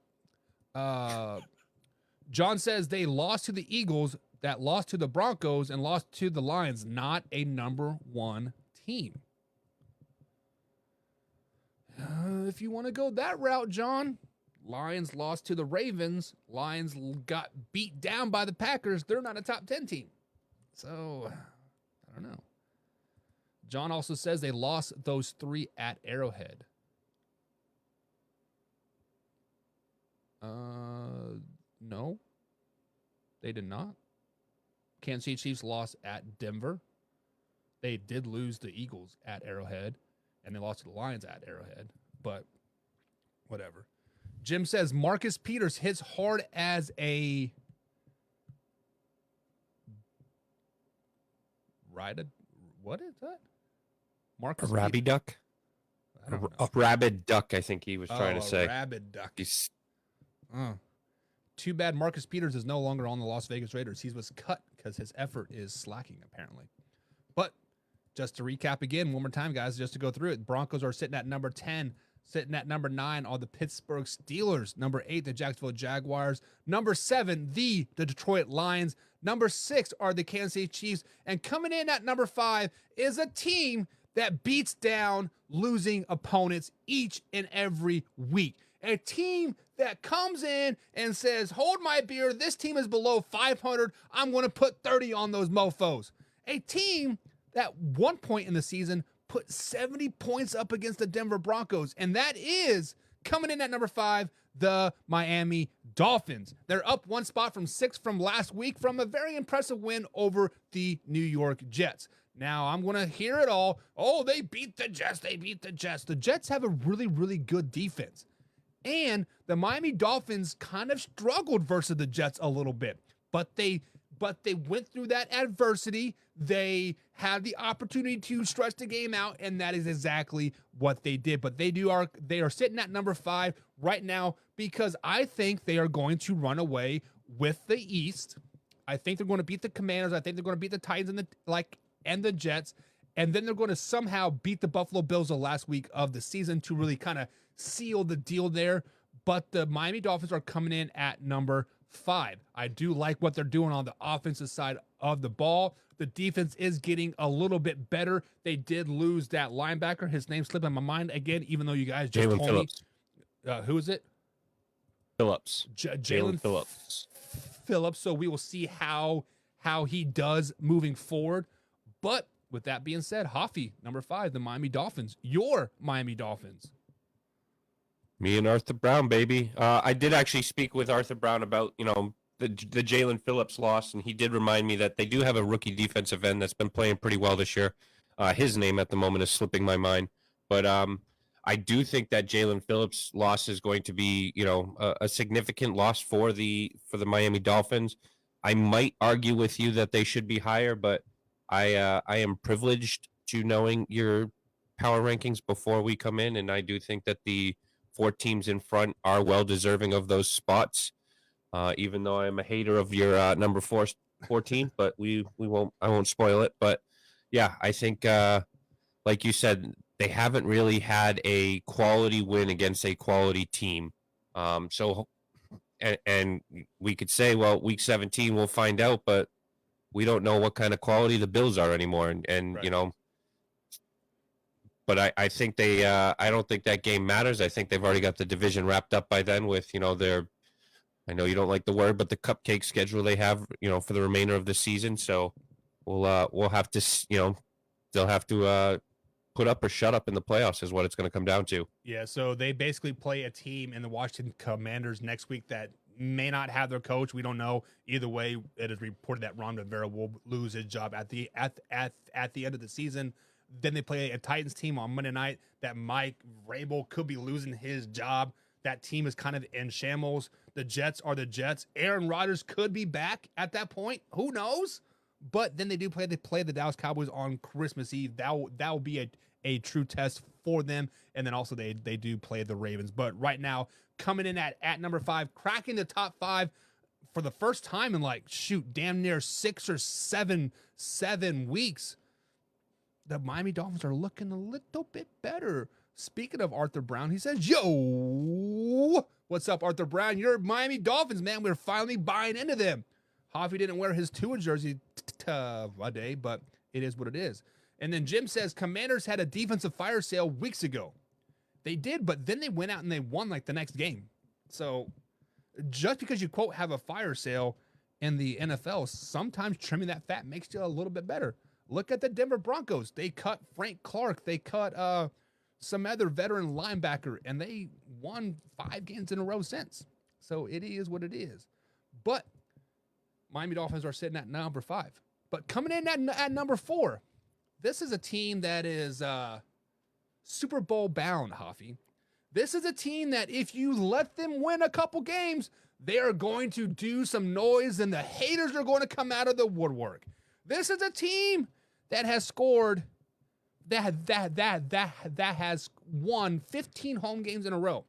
John says they lost to the Eagles, that lost to the Broncos, and lost to the Lions. Not a number 1 team. If you want to go that route, John, Lions lost to the Ravens. Lions got beat down by the Packers. They're not a top 10 team. So, I don't know. John also says they lost those 3 at Arrowhead. No, they did not. Kansas City Chiefs lost at Denver. They did lose the Eagles at Arrowhead, and they lost to the Lions at Arrowhead, but whatever. Jim says Marcus Peters hits hard as a what is that? Marcus A rabid duck? A rabid duck, I think he was trying to say. Rabid duck. Too bad Marcus Peters is no longer on the Las Vegas Raiders. He was cut because his effort is slacking, apparently. But just to recap again, one more time, guys, just to go through it. Broncos are sitting at number 10. Sitting at number 9 are the Pittsburgh Steelers. Number 8, the Jacksonville Jaguars. Number 7, the Detroit Lions. Number 6 are the Kansas City Chiefs. And coming in at number 5 is a team that beats down losing opponents each and every week. A team that comes in and says, hold my beer, this team is below 500. I'm going to put 30 on those mofos. A team that one point in the season put 70 points up against the Denver Broncos. And that is, coming in at number 5, the Miami Dolphins. They're up 1 spot from 6 from last week from a very impressive win over the New York Jets. Now, I'm going to hear it all. Oh, they beat the Jets. They beat the Jets. The Jets have a really, really good defense. And the Miami Dolphins kind of struggled versus the Jets a little bit. But they went through that adversity. They had the opportunity to stretch the game out, and that is exactly what they did. But they are sitting at number 5 right now because I think they are going to run away with the East. I think they're going to beat the Commanders. I think they're going to beat the Titans and the Jets. And then they're going to somehow beat the Buffalo Bills the last week of the season to really kind of seal the deal there. But the Miami Dolphins are coming in at number 5. I do like what they're doing on the offensive side of the ball. The defense is getting a little bit better. They did lose that linebacker. His name slipped in my mind again, even though you guys just Jalen told Phillips. me. Who is it? Phillips. Jalen Phillips. Phillips. So we will see how he does moving forward. But with that being said, Hoffy, number 5, the Miami Dolphins. Your Miami Dolphins. Me and Arthur Brown, baby. I did actually speak with Arthur Brown about, the Jalen Phillips loss, and he did remind me that they do have a rookie defensive end that's been playing pretty well this year. His name at the moment is slipping my mind, but I do think that Jalen Phillips loss is going to be, a significant loss for the Miami Dolphins. I might argue with you that they should be higher, but I am privileged to knowing your power rankings before we come in, and I do think that the 4 teams in front are well deserving of those spots. Even though I am a hater of your number 14, but I won't spoil it. But yeah, I think like you said, they haven't really had a quality win against a quality team. So we could say, well, week 17 we'll find out, but we don't know what kind of quality the Bills are anymore, and Right. But I think I don't think that game matters. I think they've already got the division wrapped up by then with their, I know you don't like the word, but the cupcake schedule they have, for the remainder of the season. So we'll have to, they'll have to put up or shut up in the playoffs is what it's going to come down to. Yeah, so they basically play a team in the Washington Commanders next week that may not have their coach. We don't know. Either way, it is reported that Ron Rivera will lose his job at the end of the season. Then they play a Titans team on Monday night that Mike Vrabel could be losing his job. That team is kind of in shambles. The Jets are the Jets. Aaron Rodgers could be back at that point. Who knows? But then they play the Dallas Cowboys on Christmas Eve. That will be a true test for them. And then also they do play the Ravens. But right now, coming in at number 5, cracking the top 5 for the first time in damn near 6 or 7 weeks. The Miami Dolphins are looking a little bit better. Speaking of Arthur Brown, he says, yo, what's up, Arthur Brown? You're Miami Dolphins, man. We're finally buying into them. Hoffy didn't wear his Tua jersey today, but it is what it is. And then Jim says, Commanders had a defensive fire sale weeks ago. They did, but then they went out and they won the next game. So just because you, quote, have a fire sale in the NFL, sometimes trimming that fat makes you a little bit better. Look at the Denver Broncos. They cut Frank Clark. They cut some other veteran linebacker, and they won 5 games in a row since. So it is what it is. But Miami Dolphins are sitting at number 5. But coming in at number 4, this is a team that is Super Bowl bound, Hoffy. This is a team that if you let them win a couple games, they are going to do some noise, and the haters are going to come out of the woodwork. This is a team that has scored, that has won 15 home games in a row.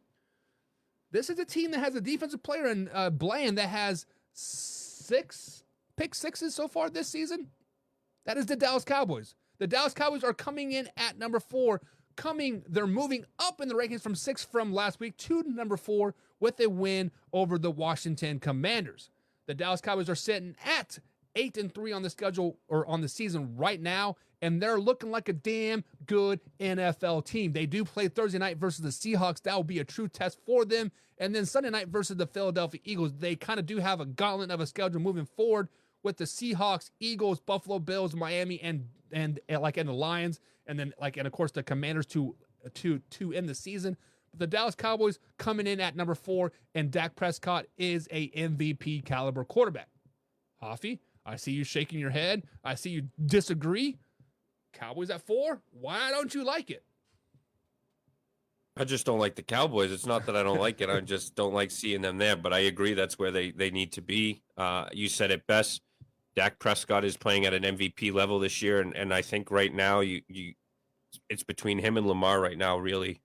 This is a team that has a defensive player in Bland that has 6 pick sixes so far this season. That is the Dallas Cowboys. The Dallas Cowboys are coming in at number 4. They're moving up in the rankings from 6 from last week to number 4 with a win over the Washington Commanders. The Dallas Cowboys are sitting at 8-3 on the schedule or on the season right now, and they're looking like a damn good NFL team. They do play Thursday night versus the Seahawks. That will be a true test for them. And then Sunday night versus the Philadelphia Eagles. They kind of do have a gauntlet of a schedule moving forward with the Seahawks, Eagles, Buffalo Bills, Miami, and the Lions, and then and of course the Commanders to end the season. But the Dallas Cowboys coming in at number 4, and Dak Prescott is a MVP caliber quarterback. Hoffy, I see you shaking your head. I see you disagree. Cowboys at 4? Why don't you like it? I just don't like the Cowboys. It's not that I don't like it. I just don't like seeing them there. But I agree that's where they need to be. You said it best. Dak Prescott is playing at an MVP level this year, and I think right now it's between him and Lamar right now, really.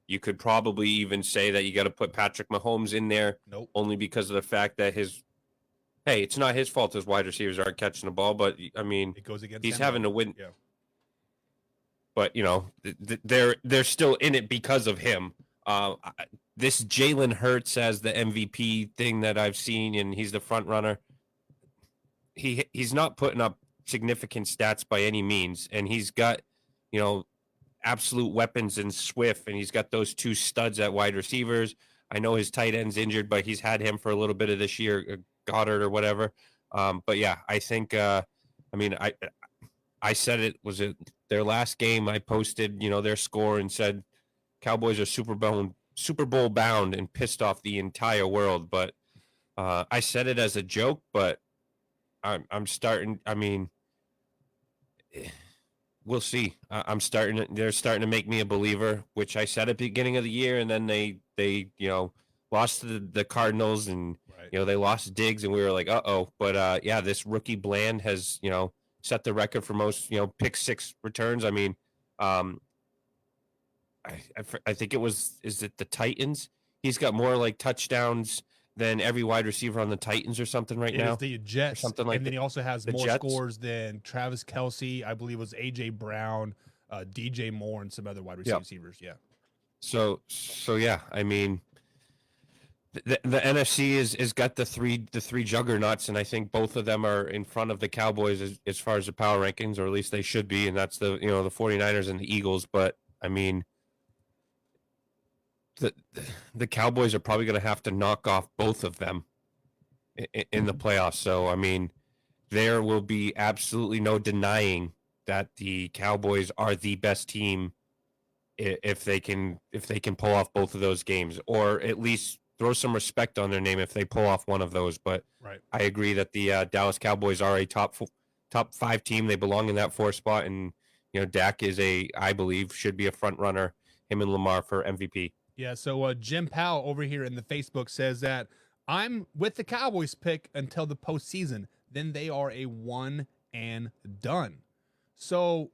You could probably even say that you got to put Patrick Mahomes in there, Nope. only because of the fact that it's not his fault his wide receivers aren't catching the ball, but I mean, It goes against he's them, having though. to win. Yeah. But they're still in it because of him. This Jalen Hurts as the MVP thing that I've seen, and he's the front runner. He's not putting up significant stats by any means, and he's got absolute weapons in Swift, and he's got those 2 studs at wide receivers. I know his tight end's injured, but he's had him for a little bit of this year, Goddard or whatever. But yeah, I think I said it was their last game. I posted their score and said Cowboys are Super Bowl bound and pissed off the entire world. But I said it as a joke, but I'm starting. I mean, we'll see. I'm starting. They're starting to make me a believer, which I said at the beginning of the year, and then they lost to the Cardinals, and Right. they lost Diggs, and we were like, uh-oh. But yeah, this rookie Bland has set the record for most pick six returns. I mean, I think is it the Titans? He's got more like touchdowns than every wide receiver on the Titans or something right It now. is the Jets, something like and then he also has the more Jets. scores than Travis Kelce. I believe it was AJ Brown, DJ Moore, and some other wide receivers. Yeah. So yeah, I mean, the NFC is got the three juggernauts, and I think both of them are in front of the Cowboys as far as the power rankings, or at least they should be, and that's the 49ers and the Eagles. But I mean, the Cowboys are probably going to have to knock off both of them in the playoffs. So I mean, there will be absolutely no denying that the Cowboys are the best team if they can pull off both of those games, or at least throw some respect on their name if they pull off one of those. But Right. I agree that the Dallas Cowboys are a top five team. They belong in that 4 spot, and Dak is I believe should be a front runner, him and Lamar, for MVP. Yeah, so Jim Powell over here in the Facebook says that I'm with the Cowboys pick until the postseason. Then they are a one and done. So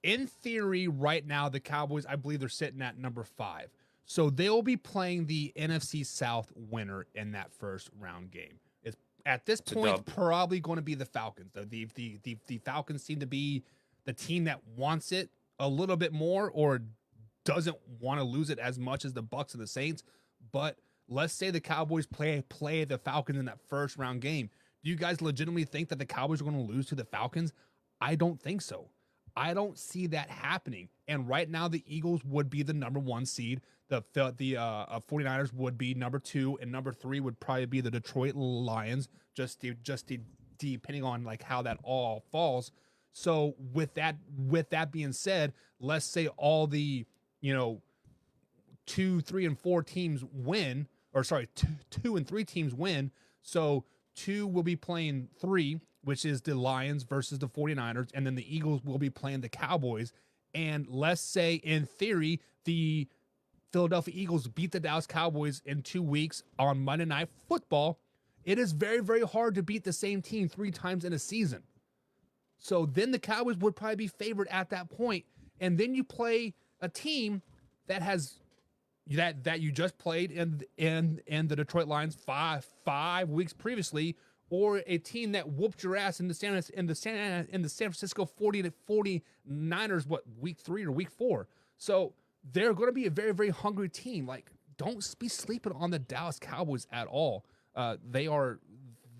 in theory, right now, the Cowboys, I believe they're sitting at number 5. So they'll be playing the NFC South winner in that first round game. It's at this point probably going to be the Falcons. The Falcons seem to be the team that wants it a little bit more, or doesn't want to lose it as much as the Bucs and the Saints. But let's say the Cowboys play the Falcons in that first round game. Do you guys legitimately think that the Cowboys are going to lose to the Falcons? I don't think so. I don't see that happening. And right now, the Eagles would be the number 1 seed. The 49ers would be number 2, and number 3 would probably be the Detroit Lions, just depending on like how that all falls. So with that being said, let's say all the 2, 3, and 4 teams win, or sorry, 2 and 3 teams win. So 2 will be playing 3, which is the Lions versus the 49ers, and then the Eagles will be playing the Cowboys. And let's say, in theory, the Philadelphia Eagles beat the Dallas Cowboys in 2 weeks on Monday Night Football. It is very, very hard to beat the same team 3 times in a season. So then the Cowboys would probably be favored at that point. And then you play a team that has that you just played in the Detroit Lions five weeks previously, or a team that whooped your ass in the San Francisco 49ers week 3 or week 4. So they're going to be a very, very hungry team. Like, don't be sleeping on the Dallas Cowboys at all. They are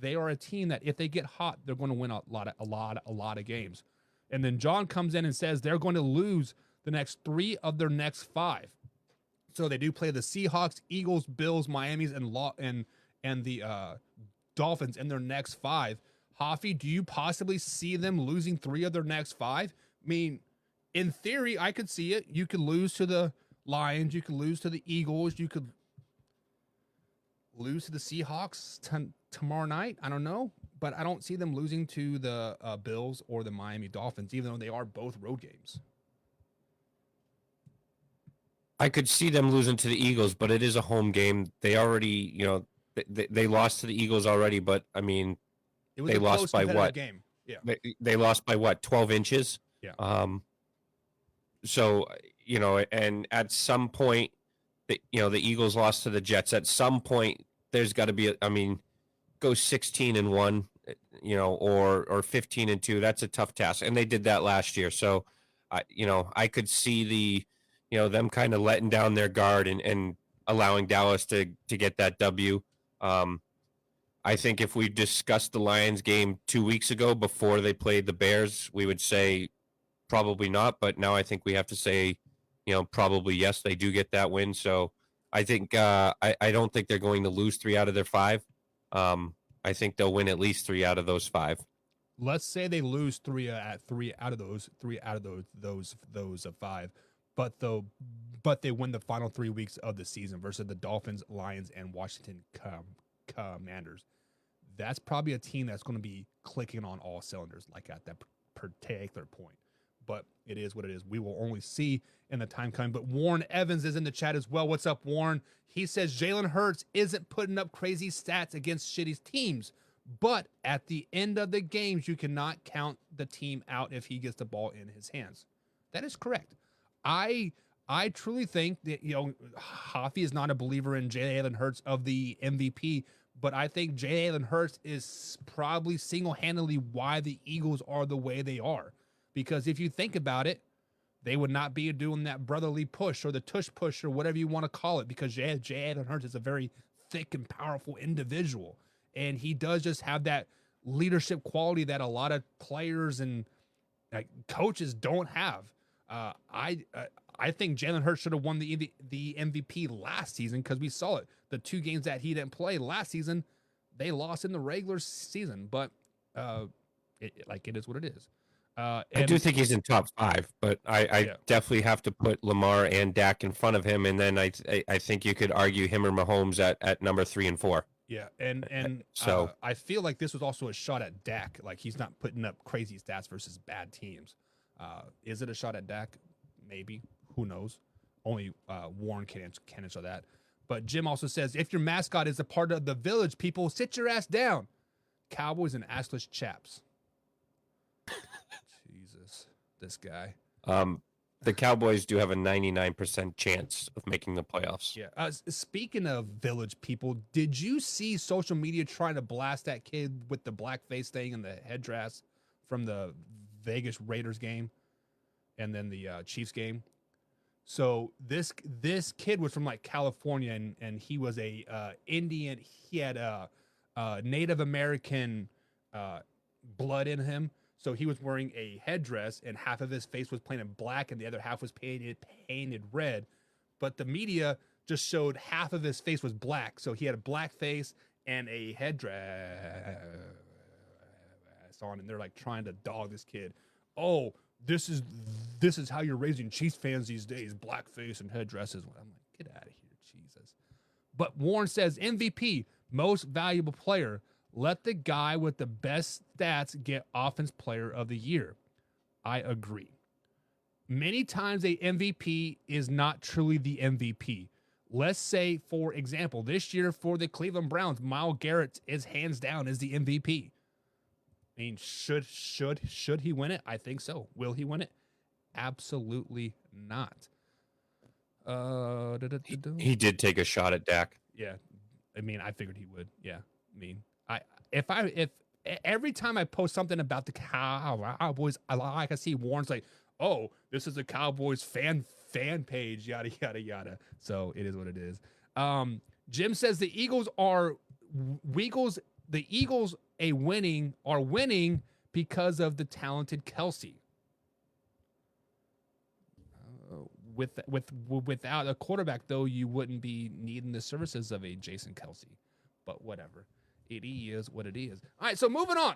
a team that if they get hot, they're going to win a lot of games. And then John comes in and says they're going to lose the next 3 of their next 5. So they do play the Seahawks, Eagles, Bills, Miami's, and the Dolphins in their next 5. Hoffy, do you possibly see them losing 3 of their next 5? I mean, in theory, I could see it. You could lose to the Lions. You could lose to the Eagles. You could lose to the Seahawks tomorrow night. I don't know. But I don't see them losing to the Bills or the Miami Dolphins, even though they are both road games. I could see them losing to the Eagles, but it is a home game. They already, they lost to the Eagles already, but I mean, they lost by what? Game. Yeah. They lost by what? 12 inches. Yeah. So, and at some point, the Eagles lost to the Jets. At some point, there's got to be, go 16-1, or 15-2. That's a tough task. And they did that last year. So, I could see them kind of letting down their guard and allowing Dallas to get that W. I think if we discussed the Lions game 2 weeks ago before they played the Bears, we would say probably not. But now I think we have to say, probably yes, they do get that win. So I think I don't think they're going to lose 3 out of their 5. I think they'll win at least 3 out of those 5. Let's say they lose 3 out of those 5, but they win the final 3 weeks of the season versus the Dolphins, Lions, and Washington Commanders. That's probably a team that's going to be clicking on all cylinders, like at that particular point. But it is what it is. We will only see in the time coming. But Warren Evans is in the chat as well. What's up, Warren? He says Jalen Hurts isn't putting up crazy stats against shitty teams, but at the end of the games, you cannot count the team out if he gets the ball in his hands. That is correct. I truly think that, Hoffy is not a believer in Jalen Hurts of the MVP, but I think Jalen Hurts is probably single-handedly why the Eagles are the way they are. Because if you think about it, they would not be doing that brotherly push or the tush push or whatever you want to call it, because Jalen Hurts is a very thick and powerful individual. And he does just have that leadership quality that a lot of players and coaches don't have. I think Jalen Hurts should have won the MVP last season, because we saw it. The 2 games that he didn't play last season, they lost in the regular season. But it is what it is. I do think he's in top 5, but I definitely have to put Lamar and Dak in front of him, and then I think you could argue him or Mahomes at number 3 and 4. Yeah, and so I feel like this was also a shot at Dak. Like, he's not putting up crazy stats versus bad teams. Is it a shot at Dak? Maybe. Who knows? Only Warren can answer that. But Jim also says, if your mascot is a part of the village, people, sit your ass down. Cowboys and assless chaps. Jesus, this guy. The Cowboys do have a 99% chance of making the playoffs. Yeah. Speaking of village people, did you see social media trying to blast that kid with the blackface thing and the headdress from the Vegas Raiders game and then the Chiefs game? So this kid was from like California, and he was a Indian. He had a Native American blood in him. So he was wearing a headdress, and half of his face was painted black, and the other half was painted red. But the media just showed half of his face was black. So he had a black face and a headdress on, and they're like trying to dog this kid. Oh, this is how you're raising Chiefs fans these days: blackface and headdresses. I'm like, get out of here, Jesus. But Warren says MVP, most valuable player. Let the guy with the best stats get Offense Player of the Year. I agree. Many times a MVP is not truly the MVP. Let's say, for example, this year for the Cleveland Browns, Myles Garrett is hands down is the MVP. I mean, should he win it? I think so. Will he win it? Absolutely not. He did take a shot at Dak. Yeah. I mean, I figured he would. Yeah. I mean, if every time I post something about the Cowboys, I see Warren's like, oh, this is a Cowboys fan page, yada, yada, yada. So it is what it is. Jim says the Eagles are winning because of the talented Kelsey. Without a quarterback, though, you wouldn't be needing the services of a Jason Kelsey. But whatever. It is what it is. All right, so moving on.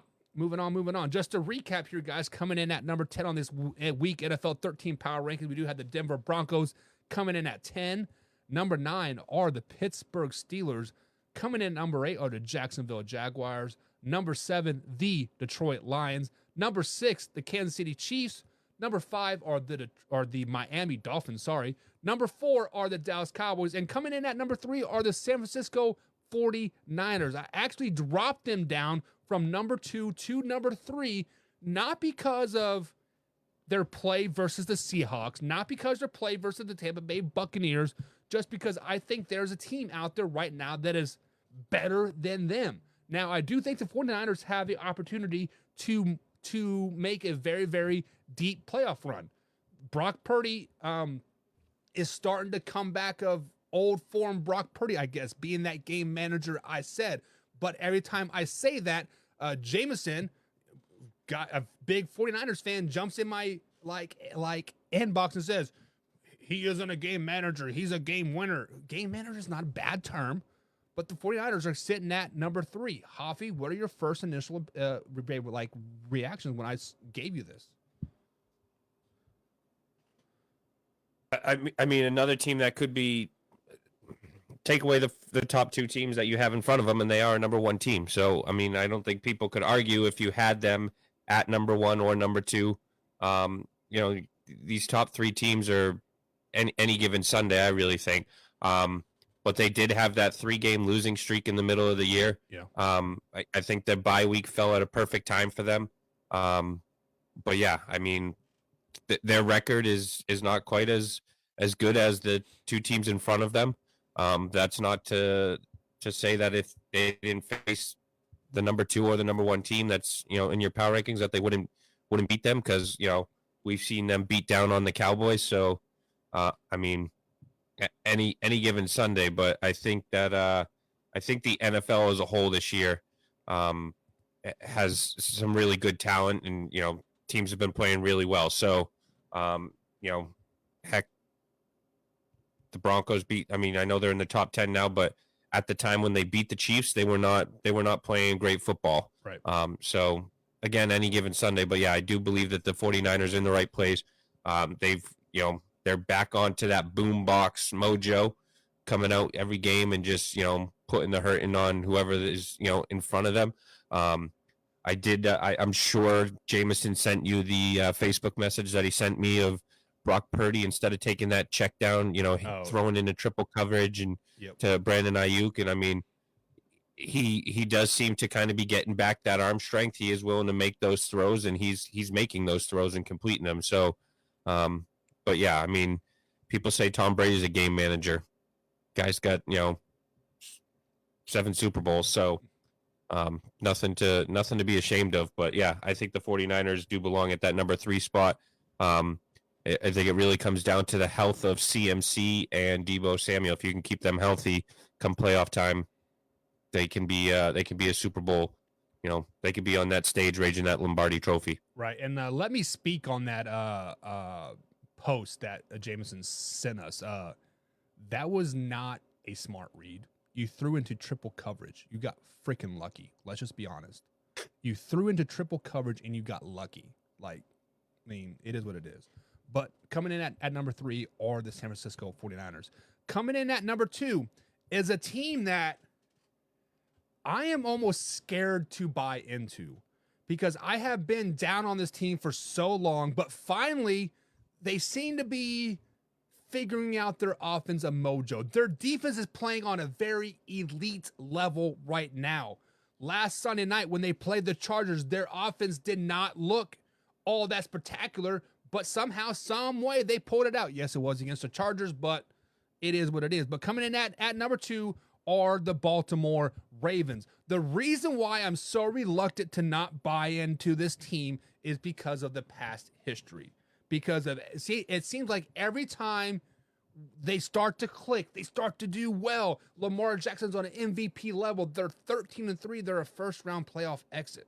Just to recap here, guys, coming in at number 10 on this week NFL 13 Power Rankings, we do have the Denver Broncos coming in at 10. Number 9 are the Pittsburgh Steelers. Coming in number 8 are the Jacksonville Jaguars. Number 7, the Detroit Lions. Number 6, the Kansas City Chiefs. Number 5 are the Miami Dolphins. Number 4 are the Dallas Cowboys. And coming in at number 3 are the San Francisco 49ers. I actually dropped them down from number 2 to number 3, not because of their play versus the Seahawks, not because their play versus the Tampa Bay Buccaneers, just because I think there's a team out there right now that is better than them. Now, I do think the 49ers have the opportunity to make a very, very deep playoff run. Brock Purdy is starting to come back of old form Brock Purdy, I guess, being that game manager I said. But every time I say that, Jameson, got a big 49ers fan, jumps in my like inbox and says, he isn't a game manager, he's a game winner. Game manager is not a bad term, but the 49ers are sitting at number 3. Hoffy, what are your first initial reactions when I gave you this? I mean, another team that could be take away the top two teams that you have in front of them, and they are a number one team. So, I mean, I don't think people could argue if you had them at number one or number two. These top three teams are any given Sunday, I really think. But they did have that 3-game losing streak in the middle of the year. Yeah. I think the bye week fell at a perfect time for them. But yeah, I mean, their record is not quite as good as the two teams in front of them. That's not to say that if they didn't face the number two or the number one team that's, in your power rankings, that they wouldn't beat them, because, we've seen them beat down on the Cowboys. So, I mean, any given Sunday, but I think that I think the NFL as a whole this year has some really good talent, and teams have been playing really well. So, heck, the Broncos beat. I mean, I know they're in the top 10 now, but at the time when they beat the Chiefs, they were not playing great football. Right. So again, any given Sunday, but yeah, I do believe that the 49ers are in the right place. They're back onto that boombox mojo, coming out every game and just, putting the hurting on whoever is, in front of them. I'm sure Jameson sent you the Facebook message that he sent me of Brock Purdy, instead of taking that check down, throwing into triple coverage and to Brandon Ayuk. And I mean, he does seem to kind of be getting back that arm strength. He is willing to make those throws, and he's making those throws and completing them. So, but yeah, I mean, people say Tom Brady's a game manager. Guy's got, 7 Super Bowls. So, nothing to be ashamed of. But yeah, I think the 49ers do belong at that number 3 spot. I think it really comes down to the health of CMC and Deebo Samuel. If you can keep them healthy come playoff time, they can be a Super Bowl. They could be on that stage raging that Lombardi Trophy. Right. And let me speak on that post that Jameson sent us. That was not a smart read. You threw into triple coverage. You got freaking lucky. Let's just be honest. You threw into triple coverage and you got lucky. It is what it is. But coming in at number 3 are the San Francisco 49ers. Coming in at number 2 is a team that I am almost scared to buy into, because I have been down on this team for so long, but finally they seem to be figuring out their offensive mojo. Their defense is playing on a very elite level right now. Last Sunday night when they played the Chargers, their offense did not look all that spectacular, but somehow, some way, they pulled it out. Yes, it was against the Chargers, but it is what it is. But coming in at number 2 are the Baltimore Ravens. The reason why I'm so reluctant to not buy into this team is because of the past history. It seems like every time they start to click, they start to do well. Lamar Jackson's on an MVP level. They're 13-3. They're a first-round playoff exit.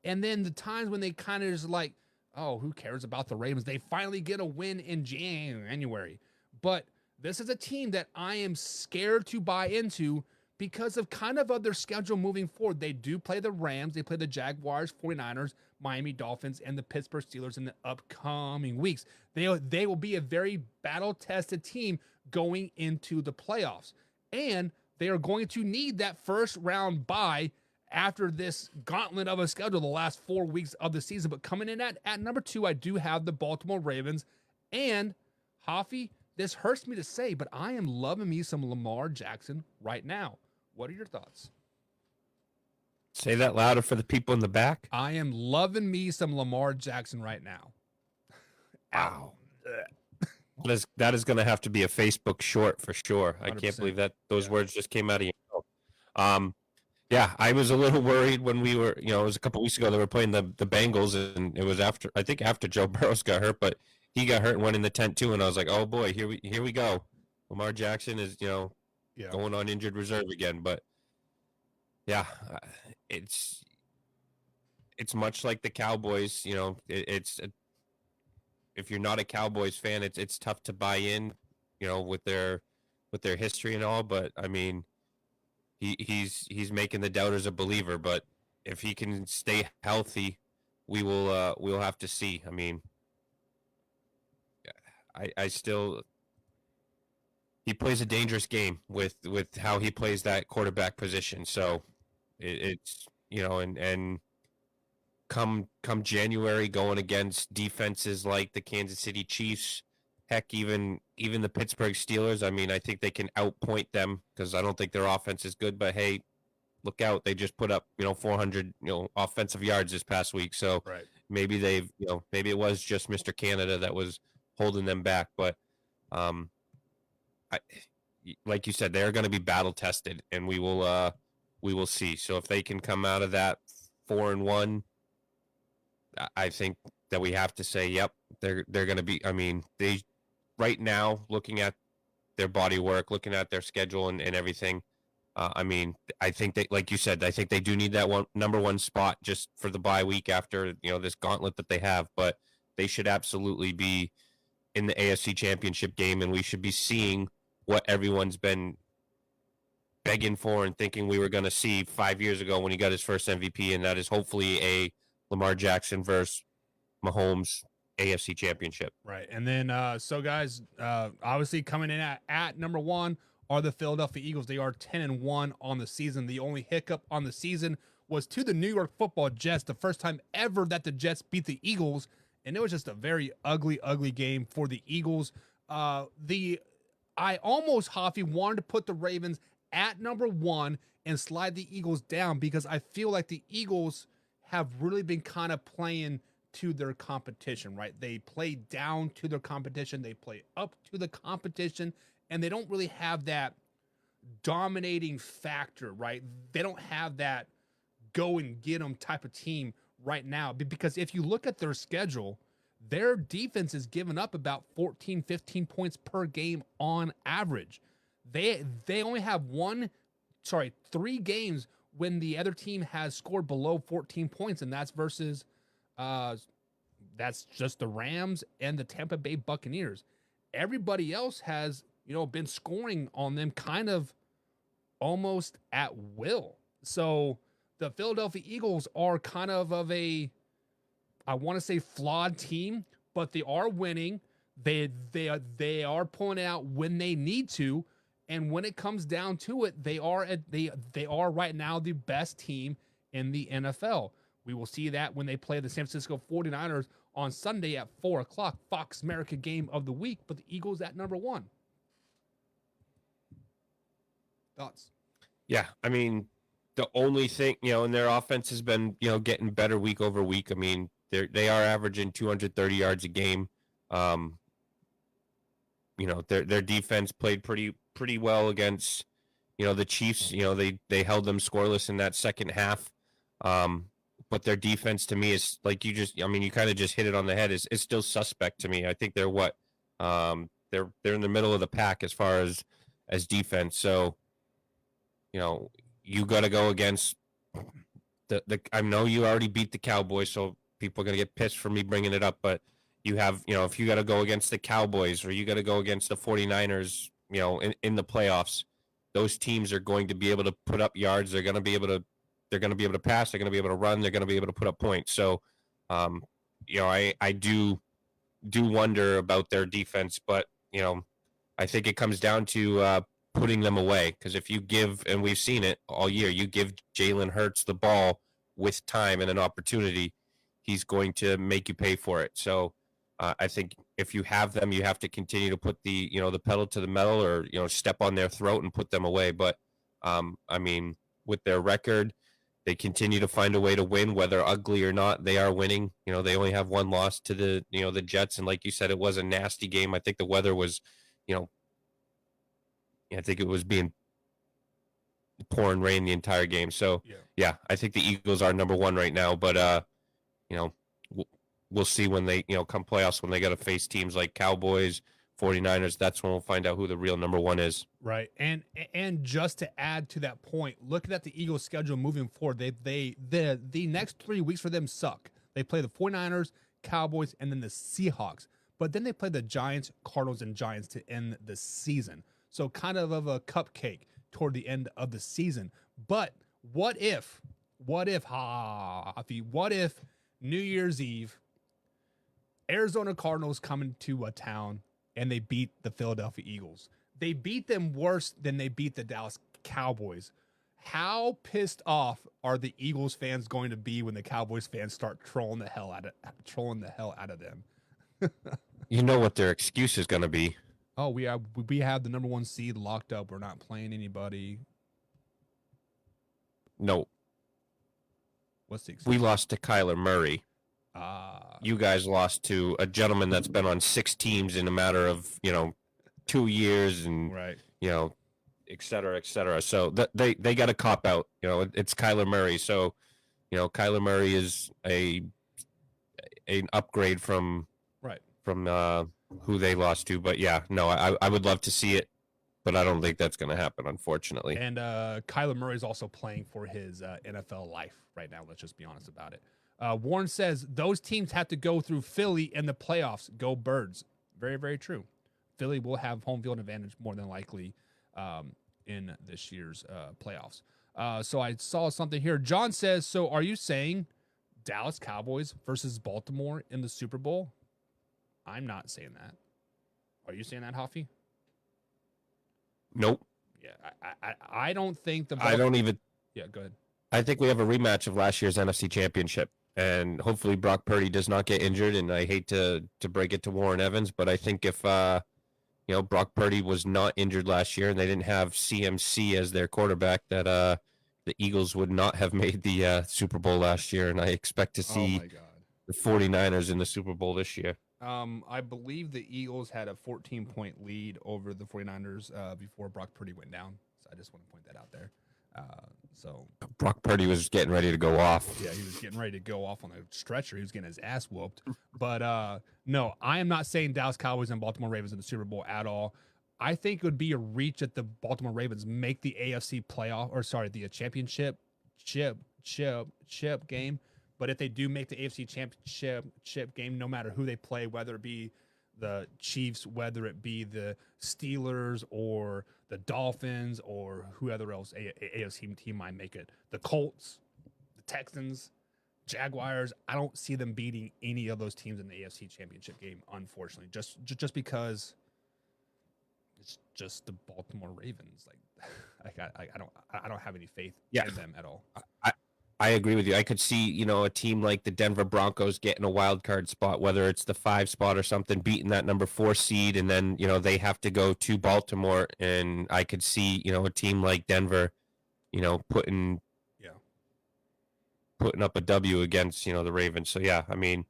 And then the times when they kind of just like, oh, who cares about the Ravens? They finally get a win in January. But this is a team that I am scared to buy into because of kind of their schedule moving forward. They do play the Rams. They play the Jaguars, 49ers, Miami Dolphins, and the Pittsburgh Steelers in the upcoming weeks. They will be a very battle-tested team going into the playoffs. And they are going to need that first-round bye after this gauntlet of a schedule the last 4 weeks of the season. But coming in at number 2, I do have the Baltimore Ravens. And, Hoffy, this hurts me to say, but I am loving me some Lamar Jackson right now. What are your thoughts? Say that louder for the people in the back. I am loving me some Lamar Jackson right now. Wow. That is going to have to be a Facebook short for sure. 100%. I can't believe that those words just came out of your mouth. Yeah, I was a little worried when we were, it was a couple weeks ago they were playing the Bengals, and it was after Joe Burrows got hurt, but he got hurt and went in the tent too, and I was like, oh boy, here we go. Lamar Jackson is, going on injured reserve again. But yeah, it's much like the Cowboys. If you're not a Cowboys fan, it's tough to buy in, with their history and all. But I mean, he's making the doubters a believer. But if he can stay healthy, we'll have to see. I mean, I still he plays a dangerous game with how he plays that quarterback position. So it's and come January, going against defenses like the Kansas City Chiefs, heck, even the Pittsburgh Steelers. I mean, I think they can outpoint them because I don't think their offense is good. But hey, look out! They just put up 400 offensive yards this past week. So Right. maybe maybe it was just Mr. Canada that was holding them back. But like you said, they're going to be battle tested, and we will see. So if they can come out of that 4-1, I think that we have to say, yep, they're going to be. I mean, they right now, looking at their body work, looking at their schedule and everything. I mean, I think they, like you said, I think they do need that number one spot just for the bye week after this gauntlet that they have. But they should absolutely be in the AFC Championship game, and we should be seeing what everyone's been begging for and thinking we were going to see 5 years ago when he got his first MVP, and that is hopefully a Lamar Jackson versus Mahomes AFC Championship. Right. And then, so guys, obviously coming in at number one are the Philadelphia Eagles. They are 10-1 on the season. The only hiccup on the season was to the New York Football Jets, the first time ever that the Jets beat the Eagles, and it was just a very ugly game for the Eagles. I almost, Hoffy, wanted to put the Ravens at number one and slide the Eagles down because I feel like the Eagles have really been kind of playing to their competition, right? They play down to their competition, they play up to the competition, and they don't really have that dominating factor, right? They don't have that go and get them type of team right now, because if you look at their schedule, their defense is giving up about 14, 15 points per game on average. They only have 3 games when the other team has scored below 14 points, and that's versus that's just the Rams and the Tampa Bay Buccaneers. Everybody else has, been scoring on them kind of almost at will. So the Philadelphia Eagles are kind of a, I want to say, flawed team, but they are winning. They are pulling out when they need to, and when it comes down to it, they are right now the best team in the NFL. We will see that when they play the San Francisco 49ers on Sunday at 4:00, Fox America game of the week, but the Eagles at number one. Thoughts? Yeah, I mean, the only thing, and their offense has been, getting better week over week. I mean, they are averaging 230 yards a game. Their defense played pretty well against, the Chiefs. They held them scoreless in that second half. But their defense to me is like you kind of just hit it on the head. Is still suspect to me. I think they're they're in the middle of the pack as far as defense. So, you got to go against the. I know you already beat the Cowboys, so people are gonna get pissed for me bringing it up. But you have, if you got to go against the Cowboys or you got to go against the 49ers, in the playoffs, those teams are going to be able to put up yards. They're going to be able to pass. They're going to be able to run. They're going to be able to put up points. So, I do wonder about their defense, but I think it comes down to putting them away. Because if you give, and we've seen it all year, you give Jalen Hurts the ball with time and an opportunity, he's going to make you pay for it. So I think if you have them, you have to continue to put the pedal to the metal, or step on their throat and put them away. But I mean, with their record, they continue to find a way to win, whether ugly or not. They are winning. They only have one loss to the Jets, and like you said, it was a nasty game. I think the weather was, I think it was being pouring rain the entire game. So yeah, I think the Eagles are number one right now. But we'll see when they come playoffs, when they got to face teams like Cowboys, 49ers. That's when we'll find out who the real number one is. Right. And just to add to that point, looking at the Eagles schedule moving forward, the next 3 weeks for them suck. They play the 49ers, Cowboys, and then the Seahawks. But then they play the Giants, Cardinals, and Giants to end the season. So kind of a cupcake toward the end of the season. But what if New Year's Eve, Arizona Cardinals come into a town and they beat the Philadelphia Eagles? They beat them worse than they beat the Dallas Cowboys. How pissed off are the Eagles fans going to be when the Cowboys fans start trolling the hell out of them? You know what their excuse is going to be. Oh, we have the number 1 seed locked up. We're not playing anybody. No. What's the excuse? We lost to Kyler Murray. Ah. You guys lost to a gentleman that's been on 6 teams in a matter of, 2 years and, Right. Et cetera, et cetera. So they got a cop out. It's Kyler Murray. So, Kyler Murray is an upgrade from who they lost to. But yeah, no, I would love to see it, but I don't think that's going to happen, unfortunately. And Kyler Murray is also playing for his NFL life right now. Let's just be honest about it. Warren says those teams have to go through Philly in the playoffs. Go Birds. Very, very true. Philly will have home field advantage more than likely in this year's playoffs. So I saw something here. John says, so are you saying Dallas Cowboys versus Baltimore in the Super Bowl? I'm not saying that. Are you saying that, Hoffy? Nope. Yeah, I don't think the I don't even. Yeah, go ahead. I think we have a rematch of last year's NFC Championship, and hopefully Brock Purdy does not get injured. And I hate to break it to Warren Evans, but I think if Brock Purdy was not injured last year and they didn't have CMC as their quarterback, that the Eagles would not have made the Super Bowl last year. And I expect to see the 49ers in the Super Bowl this year. I believe the Eagles had a 14-point lead over the 49ers before Brock Purdy went down. So I just want to point that out there. So Brock Purdy was getting ready to go off. Yeah, he was getting ready to go off on a stretcher. He was getting his ass whooped. But no, I am not saying Dallas Cowboys and Baltimore Ravens in the Super Bowl at all. I think it would be a reach that the Baltimore Ravens make the AFC the championship game. But if they do make the AFC championship game, no matter who they play, whether it be the Chiefs, whether it be the Steelers or the Dolphins or whoever else AFC team might make it, the Colts, the Texans, Jaguars, I don't see them beating any of those teams in the AFC championship game, unfortunately, just because it's just the Baltimore Ravens. I don't have any faith in them at all. I agree with you. I could see, a team like the Denver Broncos getting a wild card spot, whether it's the 5 spot or something, beating that number 4 seed, and then, they have to go to Baltimore, and I could see, a team like Denver, putting up a W against, the Ravens. So yeah, I mean,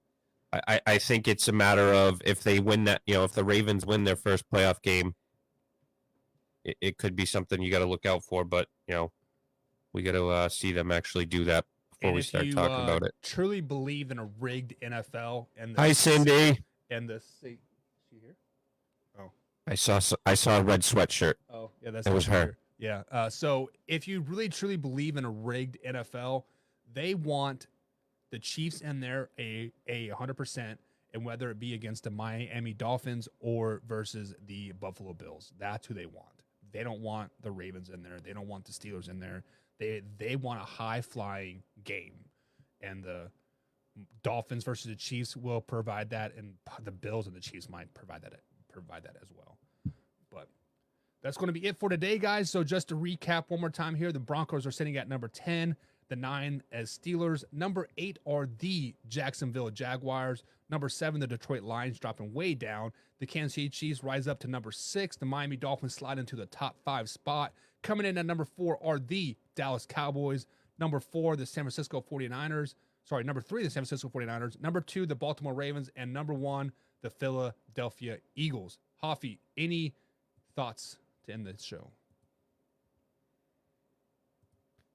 I think it's a matter of if they win that, if the Ravens win their first playoff game, it could be something you got to look out for, but, we got to see them actually do that before we start talking about it. Truly believe in a rigged NFL and hi, Cindy. And the she here? Oh, I saw a red sweatshirt. Oh, yeah, it was her. Yeah. So if you really truly believe in a rigged NFL, they want the Chiefs in there a 100%, and whether it be against the Miami Dolphins or versus the Buffalo Bills, that's who they want. They don't want the Ravens in there. They don't want the Steelers in there. They want a high-flying game, and the Dolphins versus the Chiefs will provide that, and the Bills and the Chiefs might provide that as well. But that's going to be it for today, guys. So just to recap one more time here, the Broncos are sitting at number 10, the 9 as Steelers. Number 8 are the Jacksonville Jaguars. Number 7, the Detroit Lions dropping way down. The Kansas City Chiefs rise up to number 6. The Miami Dolphins slide into the top 5 spot. Coming in at number 4 are the Dallas Cowboys. Number 4, the San Francisco 49ers. Sorry, number 3, the San Francisco 49ers. Number 2, the Baltimore Ravens. And number 1, the Philadelphia Eagles. Hoffy, any thoughts to end this show?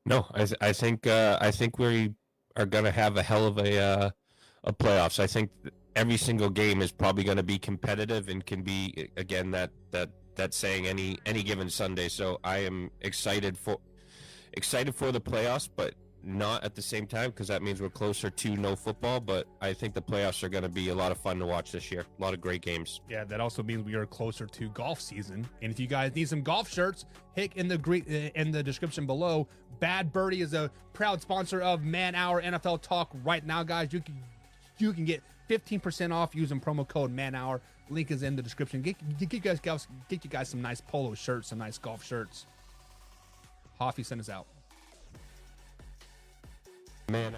No, I think we are going to have a hell of a playoffs. I think every single game is probably going to be competitive and can be, again, that saying any given Sunday. So I am excited for the playoffs, but not at the same time, because that means we're closer to no football. But I think the playoffs are going to be a lot of fun to watch this year. A lot of great games. Yeah, that also means we are closer to golf season. And if you guys need some golf shirts, hit in the description below. Bad Birdie is a proud sponsor of Man Hour NFL Talk right now, guys. You can get 15% off using promo code MANHOUR. Link is in the description. Get you guys some nice polo shirts, some nice golf shirts. Hoffy, send us out. Man.